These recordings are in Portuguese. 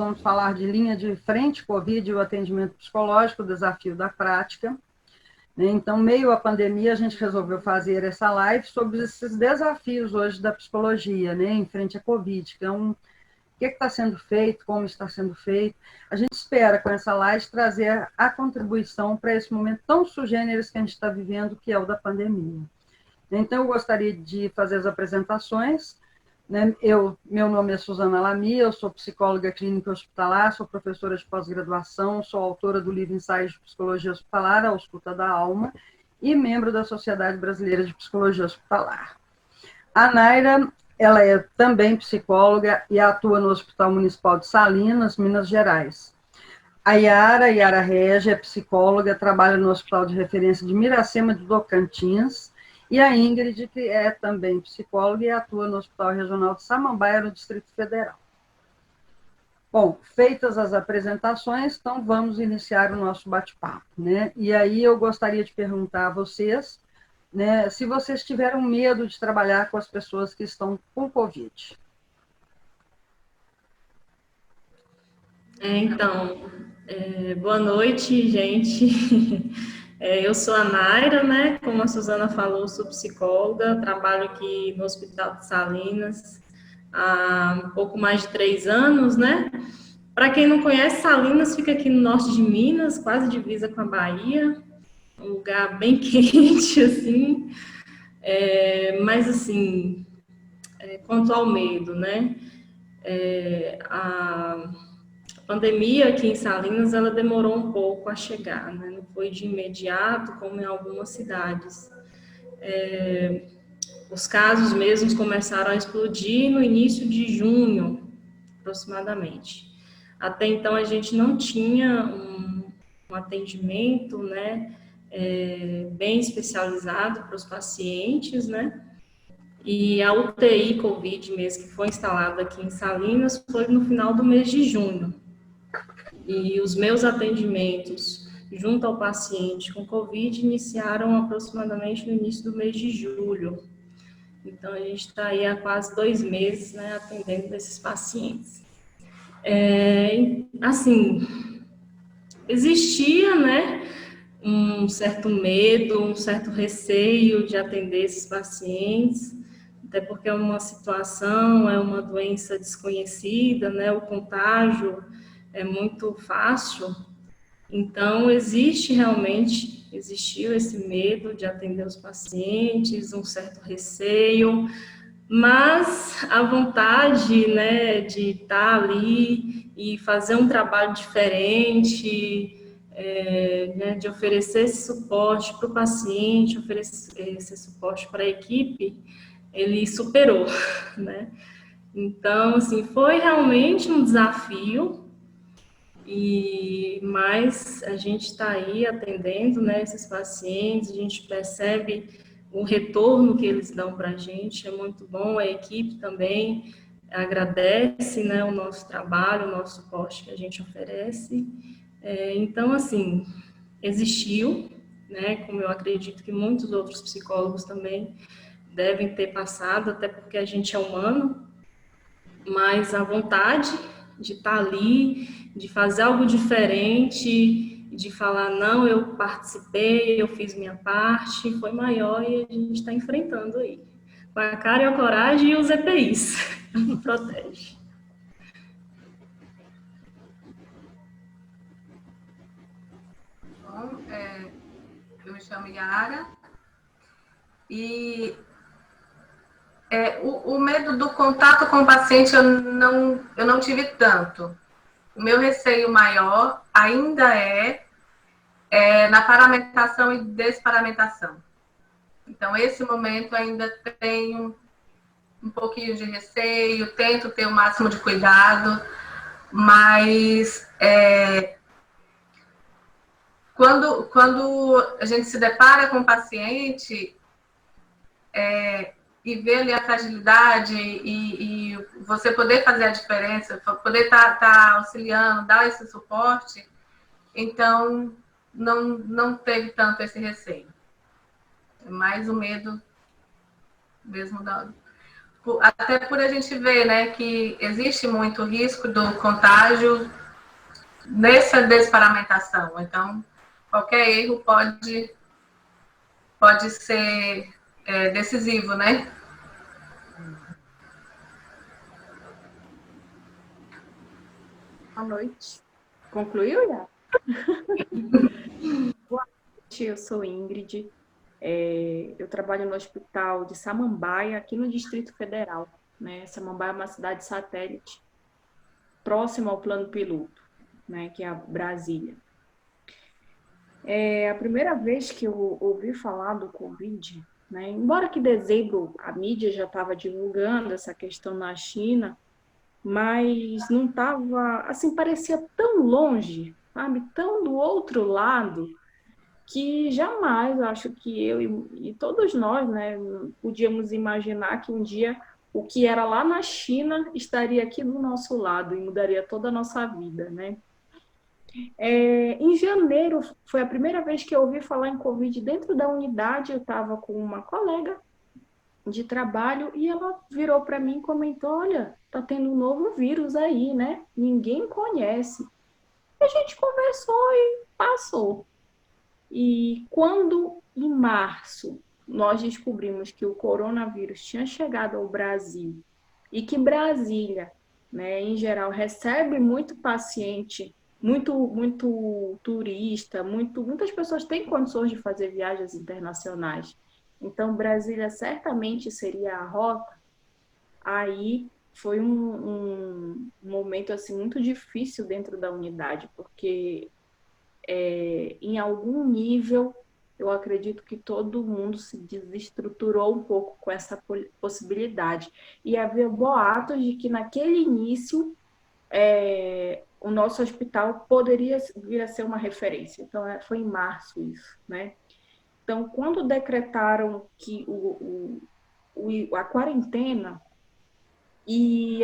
vamos falar de linha de frente Covid e o atendimento psicológico, o desafio da prática. Então, meio à pandemia, a gente resolveu fazer essa live sobre esses desafios hoje da psicologia, né, em frente à Covid. Então, o que está sendo feito, como está sendo feito. A gente espera, com essa live, trazer a contribuição para esse momento tão sui generis que a gente está vivendo, que é o da pandemia. Então, eu gostaria de fazer as apresentações. Meu nome é Suzana Lamy, eu sou psicóloga clínica hospitalar, sou professora de pós-graduação, sou autora do livro Ensaios de Psicologia Hospitalar, A Ausculta da Alma, e membro da Sociedade Brasileira de Psicologia Hospitalar. A Naira, ela é também psicóloga e atua no Hospital Municipal de Salinas, Minas Gerais. A Yara Regia, é psicóloga, trabalha no Hospital de Referência de Miracema de Tocantins, e a Ingrid, que é também psicóloga e atua no Hospital Regional de Samambaia, no Distrito Federal. Bom, feitas as apresentações, então vamos iniciar o nosso bate-papo, né? E aí eu gostaria de perguntar a vocês, né, se vocês tiveram medo de trabalhar com as pessoas que estão com Covid. Boa noite, gente. Eu sou a Naira, né? Como a Suzana falou, sou psicóloga, trabalho aqui no Hospital de Salinas há um pouco mais de 3 anos, né? Para quem não conhece, Salinas fica aqui no norte de Minas, quase divisa com a Bahia, um lugar bem quente, assim. Mas, assim, quanto ao medo, né? A pandemia aqui em Salinas, ela demorou um pouco a chegar, né? Não foi de imediato, como em algumas cidades. Os casos mesmos começaram a explodir no início de junho, aproximadamente. Até então, a gente não tinha um atendimento, né, bem especializado para os pacientes, né? E a UTI Covid mesmo, que foi instalada aqui em Salinas, foi no final do mês de junho. E os meus atendimentos junto ao paciente com Covid iniciaram aproximadamente no início do mês de julho. Então, a gente está aí há quase 2 meses, né, atendendo esses pacientes. Assim, existia, né, um certo medo, um certo receio de atender esses pacientes, até porque é uma situação, é uma doença desconhecida, né, o contágio é muito fácil. Então, existiu esse medo de atender os pacientes, um certo receio, mas a vontade, né, de estar ali e fazer um trabalho diferente, né, de oferecer esse suporte para o paciente, oferecer esse suporte para a equipe, ele superou, né? Então, assim, foi realmente um desafio, mas a gente está aí atendendo, né, esses pacientes, a gente percebe o retorno que eles dão para a gente, é muito bom, a equipe também agradece, né, o nosso trabalho, o nosso suporte que a gente oferece. Então, assim, existiu, né, como eu acredito que muitos outros psicólogos também devem ter passado, até porque a gente é humano, mas a vontade de estar ali, de fazer algo diferente, de falar, não, eu participei, eu fiz minha parte, foi maior e a gente está enfrentando aí. Com a cara e a coragem e os EPIs, que protege. Bom, eu me chamo Yara e o medo do contato com o paciente eu não tive tanto. O meu receio maior ainda é na paramentação e desparamentação. Então, esse momento ainda tenho um pouquinho de receio, tento ter o máximo de cuidado, mas quando a gente se depara com o paciente e vê ali a fragilidade e você poder fazer a diferença, poder estar auxiliando, dar esse suporte, então não teve tanto esse receio. É mais o medo mesmo até por a gente ver, né, que existe muito risco do contágio nessa desparamentação. Então, qualquer erro pode ser decisivo, né? Boa noite. Concluiu, já? Boa noite, eu sou Ingrid. Eu trabalho no Hospital de Samambaia, aqui no Distrito Federal. Né? Samambaia é uma cidade satélite, próxima ao plano piloto, né? Que é a Brasília. É a primeira vez que eu ouvi falar do Covid, né? Embora que em dezembro a mídia já estava divulgando essa questão na China, mas não estava, assim, parecia tão longe, sabe? Tão do outro lado, que jamais, eu acho que eu e todos nós, né, podíamos imaginar que um dia o que era lá na China estaria aqui do nosso lado e mudaria toda a nossa vida, né? Em janeiro, foi a primeira vez que eu ouvi falar em Covid dentro da unidade. Eu estava com uma colega de trabalho e ela virou para mim e comentou: olha, tá tendo um novo vírus aí, né? Ninguém conhece. A gente conversou e passou. E quando, em março, nós descobrimos que o coronavírus tinha chegado ao Brasil e que Brasília, né, em geral, recebe muito paciente, muito turista, muitas pessoas têm condições de fazer viagens internacionais. Então, Brasília certamente seria a rota. Aí foi um momento assim, muito difícil dentro da unidade, porque em algum nível, eu acredito que todo mundo se desestruturou um pouco com essa possibilidade. E havia boatos de que naquele início o nosso hospital poderia vir a ser uma referência. Então, foi em março isso, né? Então, quando decretaram que a quarentena, e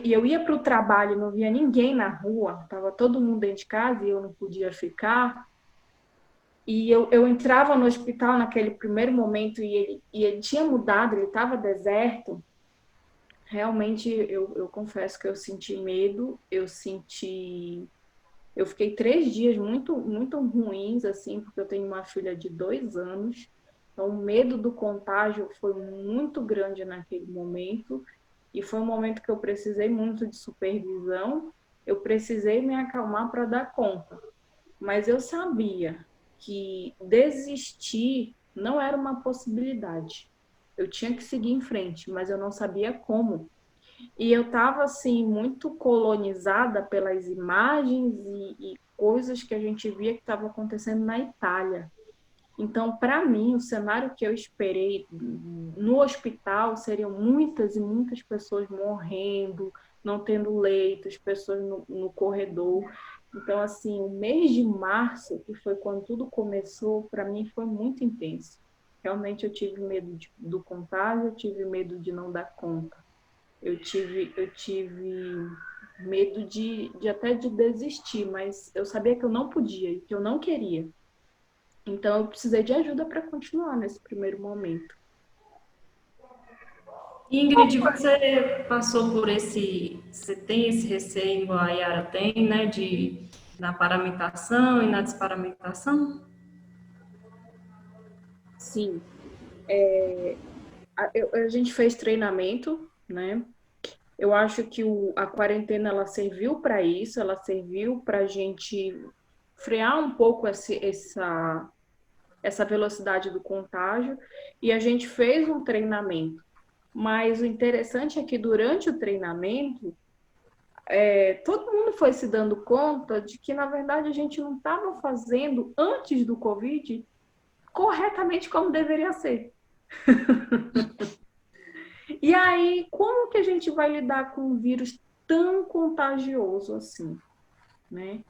eu ia para o trabalho, não via ninguém na rua, estava todo mundo dentro de casa e eu não podia ficar. E eu entrava no hospital naquele primeiro momento e ele tinha mudado, ele estava deserto. Realmente, eu confesso que eu senti medo, eu fiquei 3 dias muito, muito ruins, assim, porque eu tenho uma filha de 2 anos. Então, o medo do contágio foi muito grande naquele momento. E foi um momento que eu precisei muito de supervisão. Eu precisei me acalmar para dar conta. Mas eu sabia que desistir não era uma possibilidade. Eu tinha que seguir em frente, mas eu não sabia como. E eu estava, assim, muito colonizada pelas imagens e coisas que a gente via que estavam acontecendo na Itália. Então, para mim, o cenário que eu esperei no hospital seriam muitas e muitas pessoas morrendo, não tendo leitos, pessoas no corredor. Então, assim, o mês de março, que foi quando tudo começou, para mim foi muito intenso. Realmente eu tive medo do contágio, eu tive medo de não dar conta. Eu tive medo até de desistir, mas eu sabia que eu não podia e que eu não queria. Então, eu precisei de ajuda para continuar nesse primeiro momento. Ingrid, você passou por você tem esse receio, igual a Yara tem, né, na paramentação e na desparamentação? Sim. A gente fez treinamento, né? Eu acho que a quarentena ela serviu para isso, ela serviu para a gente frear um pouco essa velocidade do contágio, e a gente fez um treinamento. Mas o interessante é que durante o treinamento, todo mundo foi se dando conta de que, na verdade, a gente não estava fazendo, antes do Covid, corretamente como deveria ser. E aí, como que a gente vai lidar com um vírus tão contagioso assim, né?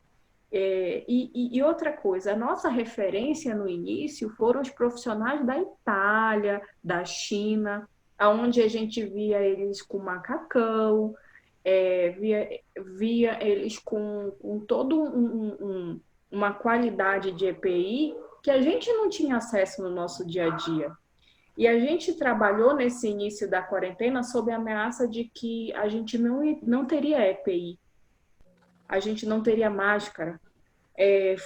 E outra coisa, a nossa referência no início foram os profissionais da Itália, da China, onde a gente via eles com macacão, via eles com todo uma qualidade de EPI que a gente não tinha acesso no nosso dia a dia. E a gente trabalhou nesse início da quarentena sob a ameaça de que a gente não teria EPI, a gente não teria máscara.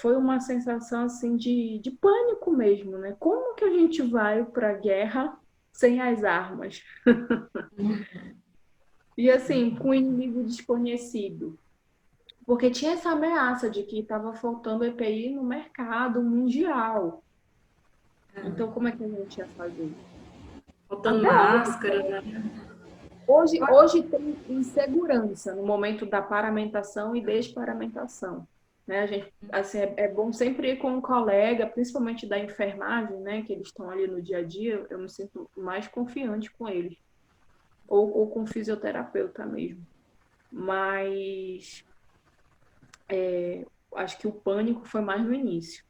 Foi uma sensação assim de pânico mesmo, né? Como que a gente vai para a guerra sem as armas? E assim, com o inimigo desconhecido. Porque tinha essa ameaça de que estava faltando EPI no mercado mundial. Então, como é que a gente ia fazer? Faltando máscara, né? Hoje tem insegurança no momento da paramentação e desparamentação. Né? A gente, assim, é bom sempre ir com um colega, principalmente da enfermagem, né? Que eles estão ali no dia a dia, eu me sinto mais confiante com eles. Ou com fisioterapeuta mesmo. Mas acho que o pânico foi mais no início.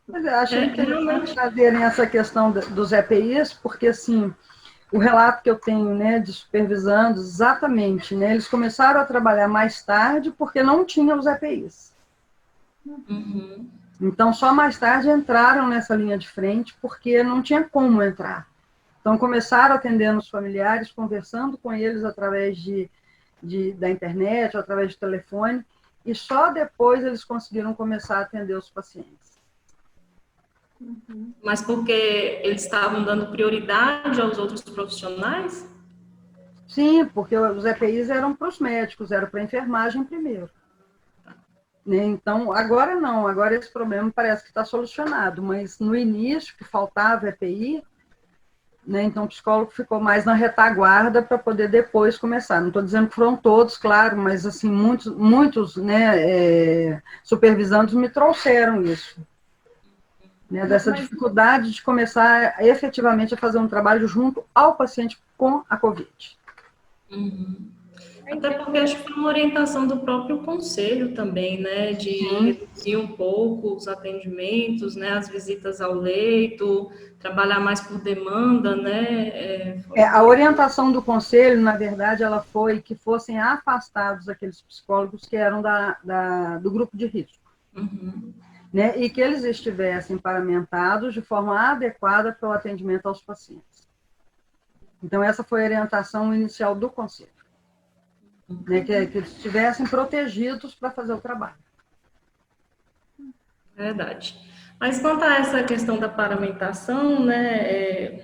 Mas eu achei interessante trazerem essa questão dos EPIs, porque, assim, o relato que eu tenho, né, de supervisandos, exatamente, né, eles começaram a trabalhar mais tarde porque não tinham os EPIs. Uhum. Então, só mais tarde entraram nessa linha de frente porque não tinha como entrar. Então, começaram atendendo os familiares, conversando com eles através da internet, ou através do telefone, e só depois eles conseguiram começar a atender os pacientes. Mas porque eles estavam dando prioridade aos outros profissionais? Sim, porque os EPIs eram para os médicos, eram para a enfermagem primeiro. Então, agora não, agora esse problema parece que está solucionado, mas no início, que faltava EPI, né, então o psicólogo ficou mais na retaguarda para poder depois começar. Não estou dizendo que foram todos, claro, mas assim, muitos né, supervisandos me trouxeram isso. Né, dessa dificuldade de começar efetivamente a fazer um trabalho junto ao paciente com a COVID. Uhum. Até porque acho que foi uma orientação do próprio conselho também, né, de reduzir um pouco os atendimentos, né, as visitas ao leito, trabalhar mais por demanda, né. A orientação do conselho, na verdade, ela foi que fossem afastados aqueles psicólogos que eram do grupo de risco. Uhum. Né, e que eles estivessem paramentados de forma adequada para o atendimento aos pacientes. Então, essa foi a orientação inicial do conselho. Né, que eles estivessem protegidos para fazer o trabalho. Verdade. Mas quanto a essa questão da paramentação, né,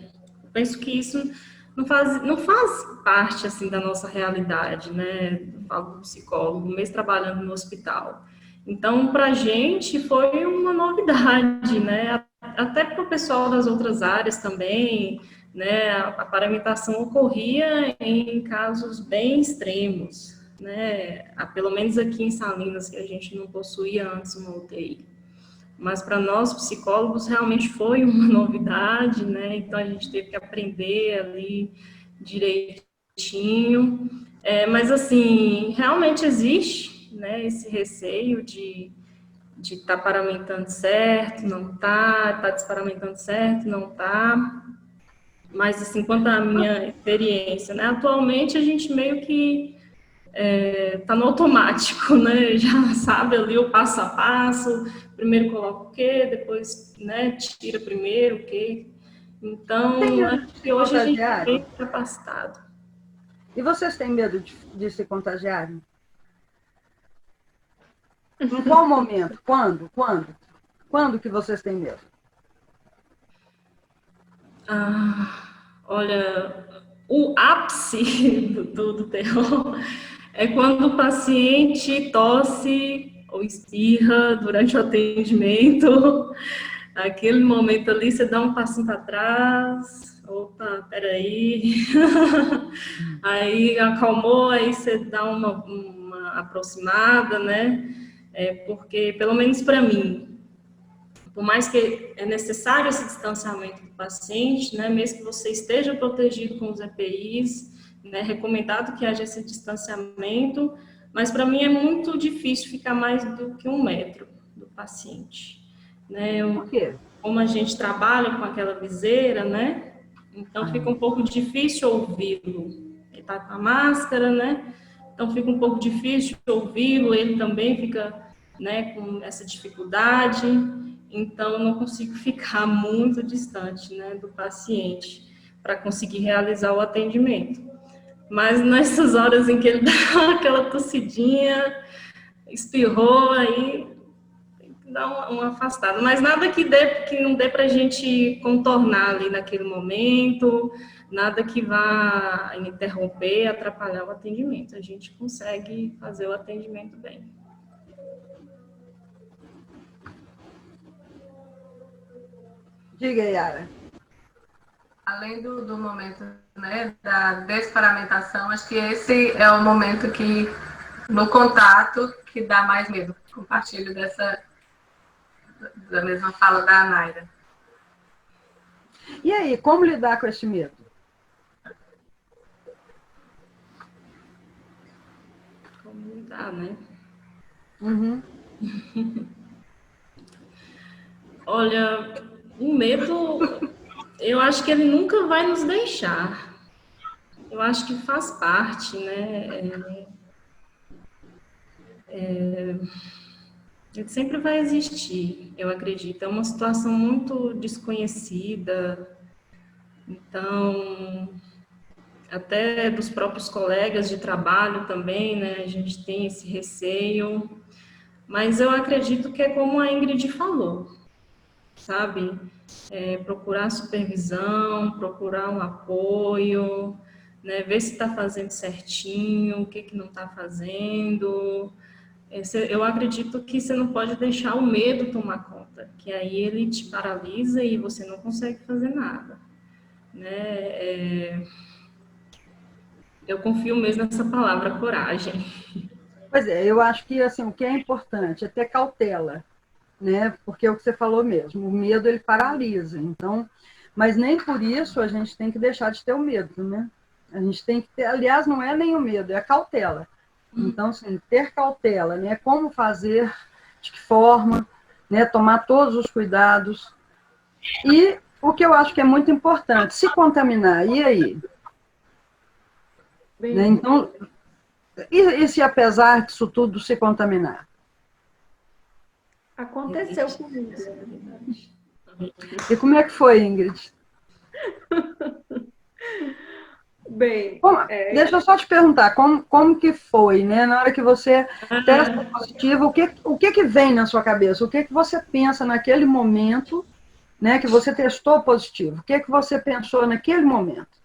eu penso que isso não faz parte, assim, da nossa realidade, né, eu falo do psicólogo, mesmo trabalhando no hospital. Então, para a gente foi uma novidade, né, até para o pessoal das outras áreas também, né, a paramentação ocorria em casos bem extremos, né, pelo menos aqui em Salinas, que a gente não possuía antes uma UTI. Mas para nós, psicólogos, realmente foi uma novidade, né, então a gente teve que aprender ali direitinho, mas assim, realmente existe, né, esse receio de estar paramentando certo, não está desparamentando certo, não está. Mas, assim, quanto à minha experiência, né, atualmente a gente meio que está no automático, né, já sabe ali o passo a passo, primeiro coloca o quê, depois, né, tira primeiro o quê. Então, acho que hoje a gente está bem capacitado. E vocês têm medo de se contagiarem? Em qual momento? Quando? Quando que vocês têm medo? Olha, o ápice do terror é quando o paciente tosse ou espirra durante o atendimento. Aquele momento ali, você dá um passinho para trás, opa, peraí. Aí acalmou, aí você dá uma aproximada, né? Porque, pelo menos para mim, por mais que é necessário esse distanciamento do paciente, né, mesmo que você esteja protegido com os EPIs, né, recomendado que haja esse distanciamento, mas para mim é muito difícil ficar mais do que 1 metro do paciente. Né, Por quê? Como a gente trabalha com aquela viseira, né, então fica um pouco difícil ouvi-lo. Ele está com a máscara, né, então fica um pouco difícil ouvi-lo, ele também fica né, com essa dificuldade, então não consigo ficar muito distante, né, do paciente para conseguir realizar o atendimento. Mas nessas horas em que ele dá aquela tossidinha, espirrou, aí tem que dar uma afastada. Mas nada que não dê para a gente contornar ali naquele momento, nada que vá interromper, atrapalhar o atendimento. A gente consegue fazer o atendimento bem. Diga, Yara. Além do momento, né, da desparamentação, acho que esse é o momento que, no contato, que dá mais medo. Compartilho da mesma fala da Naira. E aí, como lidar com esse medo? Como lidar, né? Uhum. Olha, o medo, eu acho que ele nunca vai nos deixar. Eu acho que faz parte, né? Ele sempre vai existir, eu acredito. É uma situação muito desconhecida, então, até dos próprios colegas de trabalho também, né? A gente tem esse receio, mas eu acredito que é como a Ingrid falou, sabe? Procurar supervisão, procurar um apoio, né? Ver se está fazendo certinho, o que não está fazendo. Eu acredito que você não pode deixar o medo tomar conta, que aí ele te paralisa e você não consegue fazer nada, né? Eu confio mesmo nessa palavra, coragem. Pois é, eu acho que assim, o que é importante é ter cautela, né? Porque é o que você falou mesmo, o medo ele paralisa. Então, mas nem por isso a gente tem que deixar de ter o medo, né? A gente tem que ter, aliás, não é nem o medo, é a cautela. Então, assim, ter cautela, né? Como fazer, de que forma, né? Tomar todos os cuidados. E o que eu acho que é muito importante, se contaminar, e aí? Bem, Né? Então, e se apesar disso tudo se contaminar? aconteceu comigo. E como é que foi, Ingrid? Bem, Deixa eu só te perguntar, como que foi, né? Na hora que você testa positivo, o que vem na sua cabeça? O que você pensa naquele momento, né, que você testou positivo? O que você pensou naquele momento?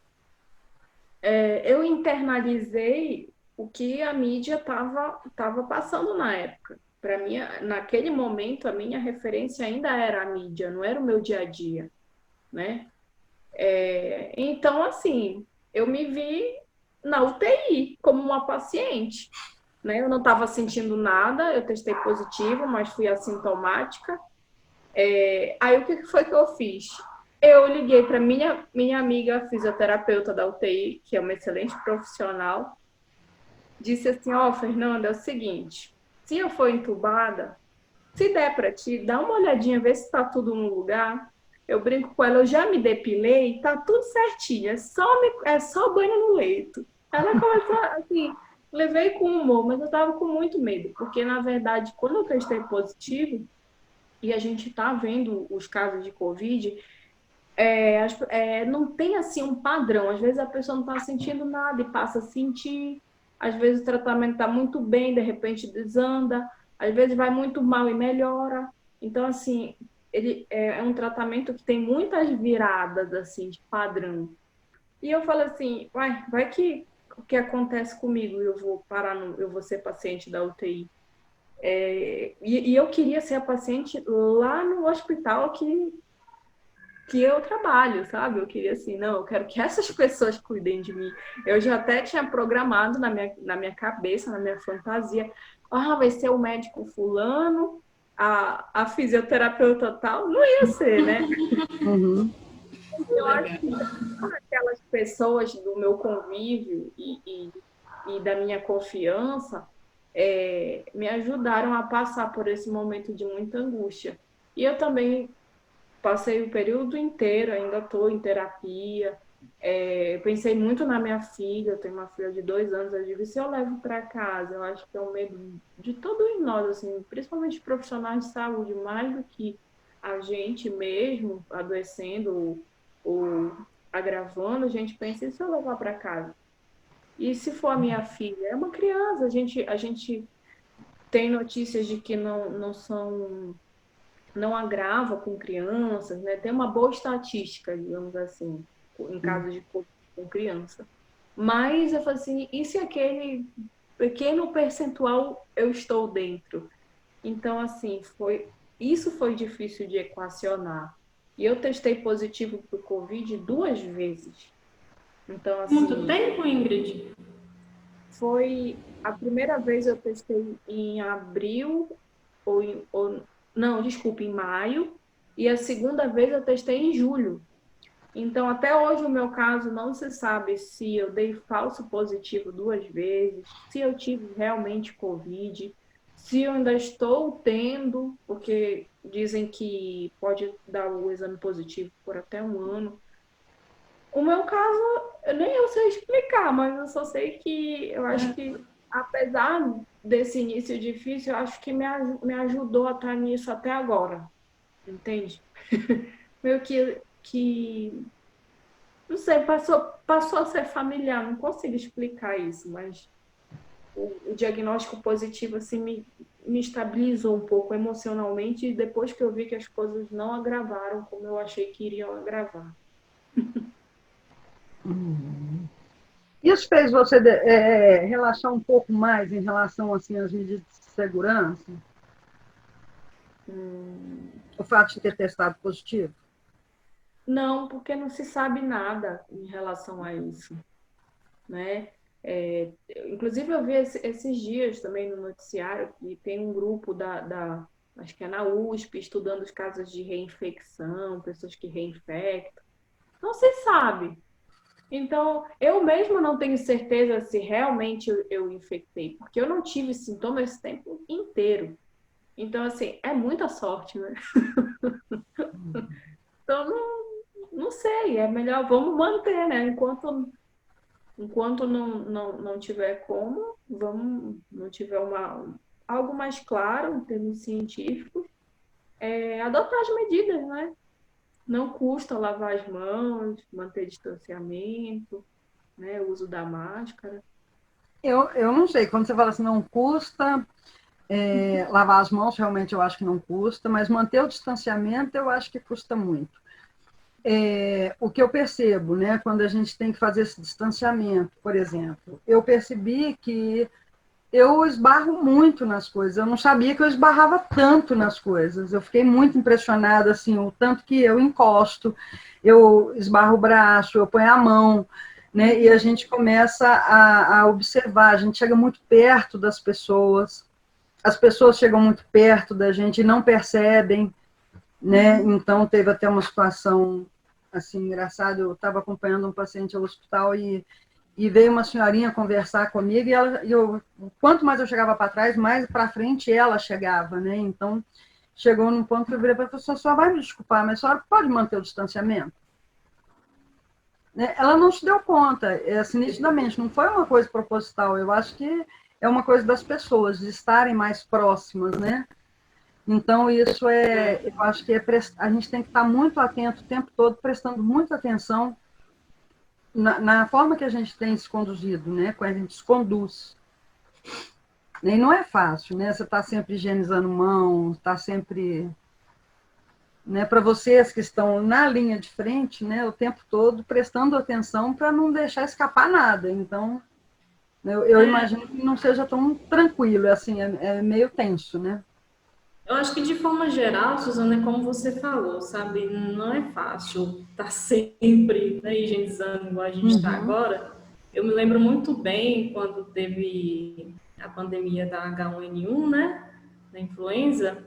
eu internalizei o que a mídia estava passando na época. Para mim, naquele momento, a minha referência ainda era a mídia, não era o meu dia a dia, né? Então, assim, eu me vi na UTI como uma paciente, né? Eu não estava sentindo nada, eu testei positivo, mas fui assintomática. Aí o que foi que eu fiz? Eu liguei para minha amiga fisioterapeuta da UTI, que é uma excelente profissional, disse assim: ó, Fernanda, é o seguinte, se eu for entubada, se der para ti, dá uma olhadinha, vê se está tudo no lugar. Eu brinco com ela, eu já me depilei, tá tudo certinho, é só banho no leito. Ela começou assim, levei com humor, mas eu tava com muito medo, porque na verdade, quando eu testei positivo, e a gente tá vendo os casos de Covid, não tem assim um padrão. Às vezes a pessoa não está sentindo nada e passa a sentir. Às vezes o tratamento está muito bem, de repente desanda. Às vezes vai muito mal e melhora. Então, assim, ele é um tratamento que tem muitas viradas assim de padrão. E eu falo assim, vai que o que acontece comigo? Eu vou eu vou ser paciente da UTI. E eu queria ser a paciente lá no hospital que eu trabalho, sabe? Eu queria assim, não, eu quero que essas pessoas cuidem de mim. Eu já até tinha programado na minha cabeça, na minha fantasia, vai ser o médico fulano, a fisioterapeuta tal, não ia ser, né? Uhum. Eu acho que aquelas pessoas do meu convívio e da minha confiança me ajudaram a passar por esse momento de muita angústia. E eu também passei o período inteiro, ainda estou em terapia, Eu pensei muito na minha filha, eu tenho uma filha de 2 anos, eu digo, se eu levo para casa, eu acho que é um medo de todos nós, assim, principalmente profissionais de saúde, mais do que a gente mesmo adoecendo ou agravando, a gente pensa, e se eu levar para casa? E se for a minha filha? É uma criança, a gente tem notícias de que não agrava com crianças, né? Tem uma boa estatística, digamos assim, em casos de Covid com criança. Mas eu falo assim, e se aquele pequeno percentual eu estou dentro? Então, assim, isso foi difícil de equacionar. E eu testei positivo para o Covid 2 vezes. Então, Muito assim, tempo, Ingrid? foi a primeira vez eu testei em abril não, desculpa, em maio, e a segunda vez eu testei em julho. Então, até hoje, o meu caso não se sabe se eu dei falso positivo 2 vezes, se eu tive realmente Covid, se eu ainda estou tendo, porque dizem que pode dar o exame positivo por até um ano. O meu caso, nem eu sei explicar, mas eu só sei que eu acho que, apesar desse início difícil, eu acho que me ajudou a estar nisso até agora, entende? Meio que não sei, passou a ser familiar, não consigo explicar isso, mas o diagnóstico positivo assim, me estabilizou um pouco emocionalmente e depois que eu vi que as coisas não agravaram como eu achei que iriam agravar. Isso fez você relaxar um pouco mais em relação assim, às medidas de segurança? O fato de ter testado positivo? Não, porque não se sabe nada em relação a isso, né? Inclusive, eu vi esses dias também no noticiário que tem um grupo acho que é na USP, estudando os casos de reinfecção, pessoas que reinfectam. Não se sabe. Então, eu mesma não tenho certeza se realmente eu infectei, porque eu não tive sintomas esse tempo inteiro. Então, assim, é muita sorte, né? Então, não sei, é melhor, vamos manter, né? Enquanto não tiver como, não tiver algo mais claro em termos científicos, adotar as medidas, né? Não custa lavar as mãos, manter distanciamento, né? O uso da máscara. Eu não sei, quando você fala assim, não custa, lavar as mãos, realmente eu acho que não custa, mas manter o distanciamento eu acho que custa muito. O que eu percebo, né, quando a gente tem que fazer esse distanciamento, por exemplo, eu percebi que eu esbarro muito nas coisas, eu não sabia que eu esbarrava tanto nas coisas, eu fiquei muito impressionada, assim, o tanto que eu encosto, eu esbarro o braço, eu ponho a mão, né, e a gente começa a observar, a gente chega muito perto das pessoas, as pessoas chegam muito perto da gente e não percebem, né, então teve até uma situação, assim, engraçada, eu estava acompanhando um paciente ao hospital e veio uma senhorinha conversar comigo quanto mais eu chegava para trás, mais para frente ela chegava, né? Então, chegou num ponto que eu virei para ela e falei, a senhora vai me desculpar, mas a senhora pode manter o distanciamento? Né? Ela não se deu conta, assim, nitidamente, não foi uma coisa proposital, eu acho que é uma coisa das pessoas, de estarem mais próximas, né? Então, isso eu acho que a gente tem que estar muito atento o tempo todo, prestando muita atenção na forma que a gente tem se conduzido, né? Quando a gente se conduz. E não é fácil, né? Você está sempre higienizando mão, está sempre... Né? Para vocês que estão na linha de frente, né? O tempo todo, prestando atenção para não deixar escapar nada. Então, eu imagino que não seja tão tranquilo, assim, é meio tenso, né? Eu acho que de forma geral, Suzana, é como você falou, sabe? Não é fácil estar sempre, né, higienizando igual a gente está agora. Eu me lembro muito bem quando teve a pandemia da H1N1, né? Da influenza,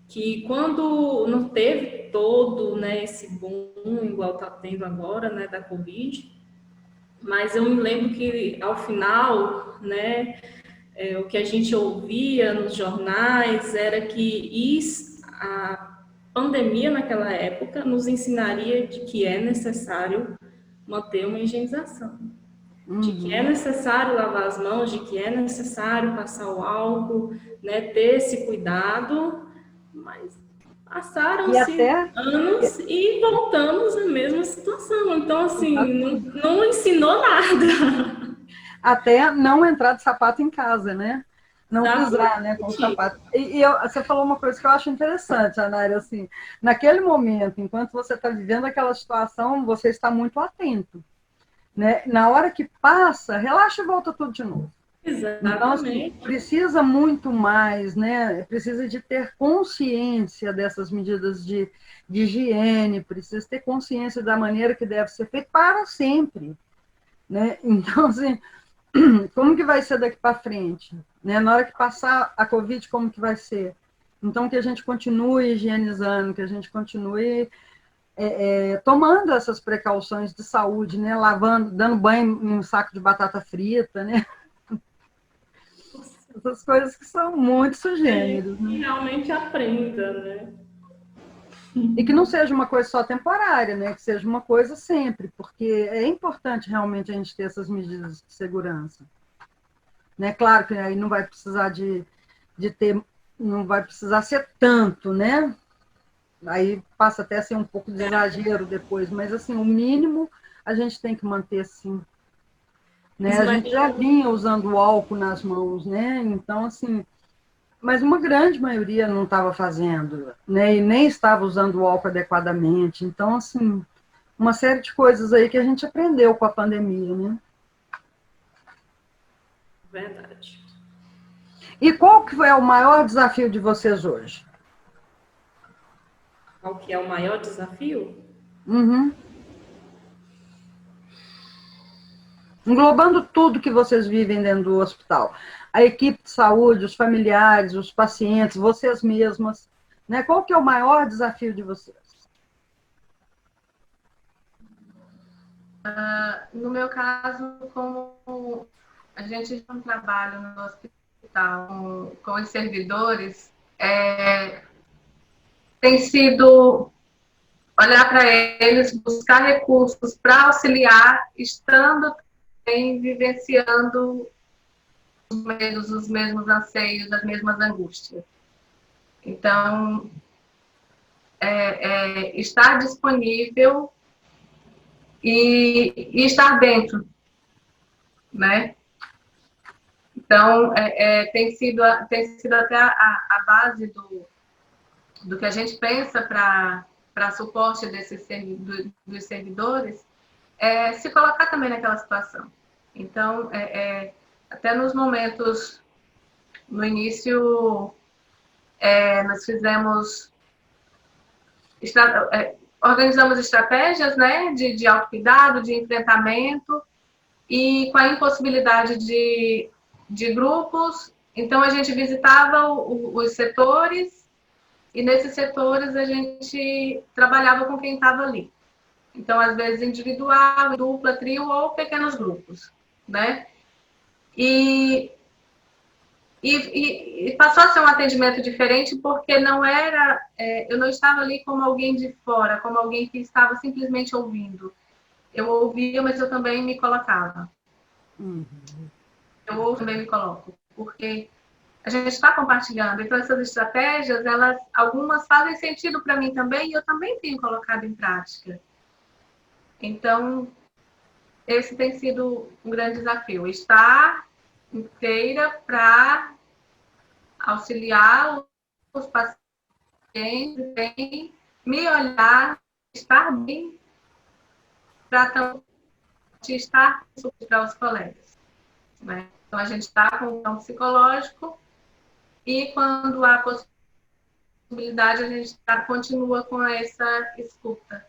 que quando não teve todo, né, esse boom igual está tendo agora, né, da Covid, mas eu me lembro que ao final, né, o que a gente ouvia nos jornais era que a pandemia naquela época nos ensinaria de que é necessário manter uma higienização. De que é necessário lavar as mãos, de que é necessário passar o álcool, né, ter esse cuidado, mas passaram-se anos e voltamos à mesma situação. Então, assim, não ensinou nada. Até não entrar de sapato em casa, né? Não pisar, né, com o sapato. Você falou uma coisa que eu acho interessante, Anaíra, assim, naquele momento, enquanto você está vivendo aquela situação, você está muito atento. Né? Na hora que passa, relaxa e volta tudo de novo. Exatamente. Então, assim, precisa muito mais, né? Precisa de ter consciência dessas medidas de higiene, precisa ter consciência da maneira que deve ser feito para sempre. Né? Então, assim, como que vai ser daqui para frente? Né? Na hora que passar a Covid, como que vai ser? Então, que a gente continue higienizando, que a gente continue tomando essas precauções de saúde, né? Lavando, dando banho em um saco de batata frita, né? Essas coisas que são muito sugêneros. Que realmente aprenda, né? E que não seja uma coisa só temporária, né? Que seja uma coisa sempre, porque é importante realmente a gente ter essas medidas de segurança. Né? Claro que aí não vai precisar de ter, não vai precisar ser tanto, né? Aí passa até a ser um pouco de exagero depois, mas assim, o mínimo a gente tem que manter assim. Né? A gente já vinha usando o álcool nas mãos, né? Então, assim, mas uma grande maioria não estava fazendo, né? E nem estava usando o álcool adequadamente. Então, assim, uma série de coisas aí que a gente aprendeu com a pandemia, né? Verdade. E qual que é o maior desafio de vocês hoje? Qual que é o maior desafio? Englobando tudo que vocês vivem dentro do hospital. A equipe de saúde, os familiares, os pacientes, vocês mesmas. Né? Qual que é o maior desafio de vocês? No meu caso, como a gente tem um trabalho no hospital com os servidores, tem sido olhar para eles, buscar recursos para auxiliar, estando também vivenciando os mesmos anseios, as mesmas angústias. Então, estar disponível e estar dentro, né? Então, tem sido até a base do que a gente pensa para suporte dos servidores, se colocar também naquela situação. Então, até nos momentos, no início, nós organizamos estratégias, né, de autocuidado, de enfrentamento, e com a impossibilidade de grupos, então a gente visitava os setores, e nesses setores a gente trabalhava com quem estava ali. Então, às vezes, individual, dupla, trio ou pequenos grupos, né? E passou a ser um atendimento diferente porque não era... eu não estava ali como alguém de fora, como alguém que estava simplesmente ouvindo. Eu ouvia, mas eu também me colocava. Eu também me coloco, porque a gente está compartilhando. Então, essas estratégias, algumas fazem sentido para mim também, e eu também tenho colocado em prática. Então, esse tem sido um grande desafio. Estar inteira para auxiliar os pacientes, me olhar, estar bem, para estar para os colegas. Né? Então, a gente está com um psicológico e, quando há possibilidade, a gente continua com essa escuta.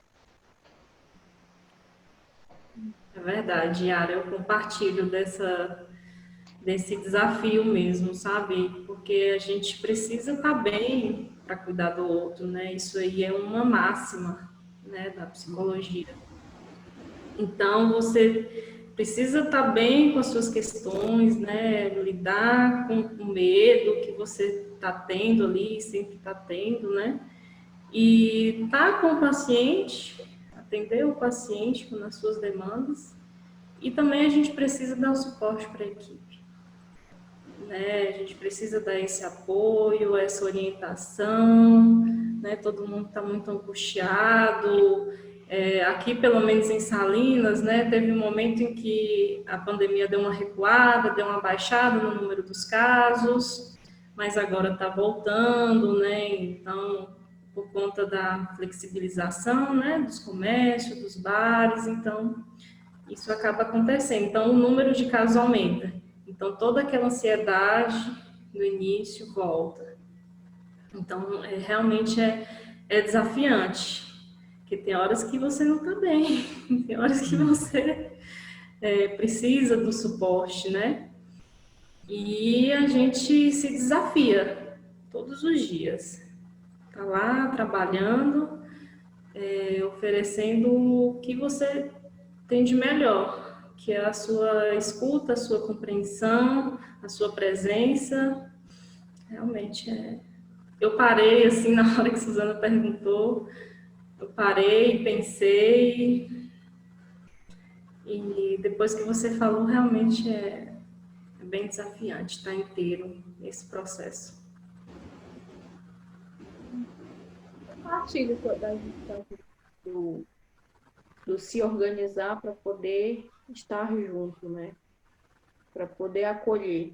É verdade, Yara, eu compartilho desse desafio mesmo, sabe? Porque a gente precisa estar bem para cuidar do outro, né? Isso aí é uma máxima, né, da psicologia. Então, você precisa estar bem com as suas questões, né? Lidar com o medo que você está tendo ali, sempre está tendo, né? E estar com o paciente, atender o paciente nas suas demandas, e também a gente precisa dar o suporte para a equipe, né? A gente precisa dar esse apoio, essa orientação, né? Todo mundo está muito angustiado. Aqui, pelo menos em Salinas, né, teve um momento em que a pandemia deu uma recuada, deu uma baixada no número dos casos, mas agora está voltando, né? Então, por conta da flexibilização, né, dos comércios, dos bares, então isso acaba acontecendo. Então, o número de casos aumenta. Então, toda aquela ansiedade do início volta. Então, realmente é desafiante, porque tem horas que você não está bem, tem horas que você precisa do suporte, né? E a gente se desafia todos os dias. Está lá trabalhando, oferecendo o que você tem de melhor, que é a sua escuta, a sua compreensão, a sua presença. Realmente Eu parei, assim, na hora que a Suzana perguntou, eu parei, pensei, e depois que você falou, realmente é bem desafiante estar inteiro nesse processo. Partilho da gente do se organizar para poder estar junto, né? Para poder acolher.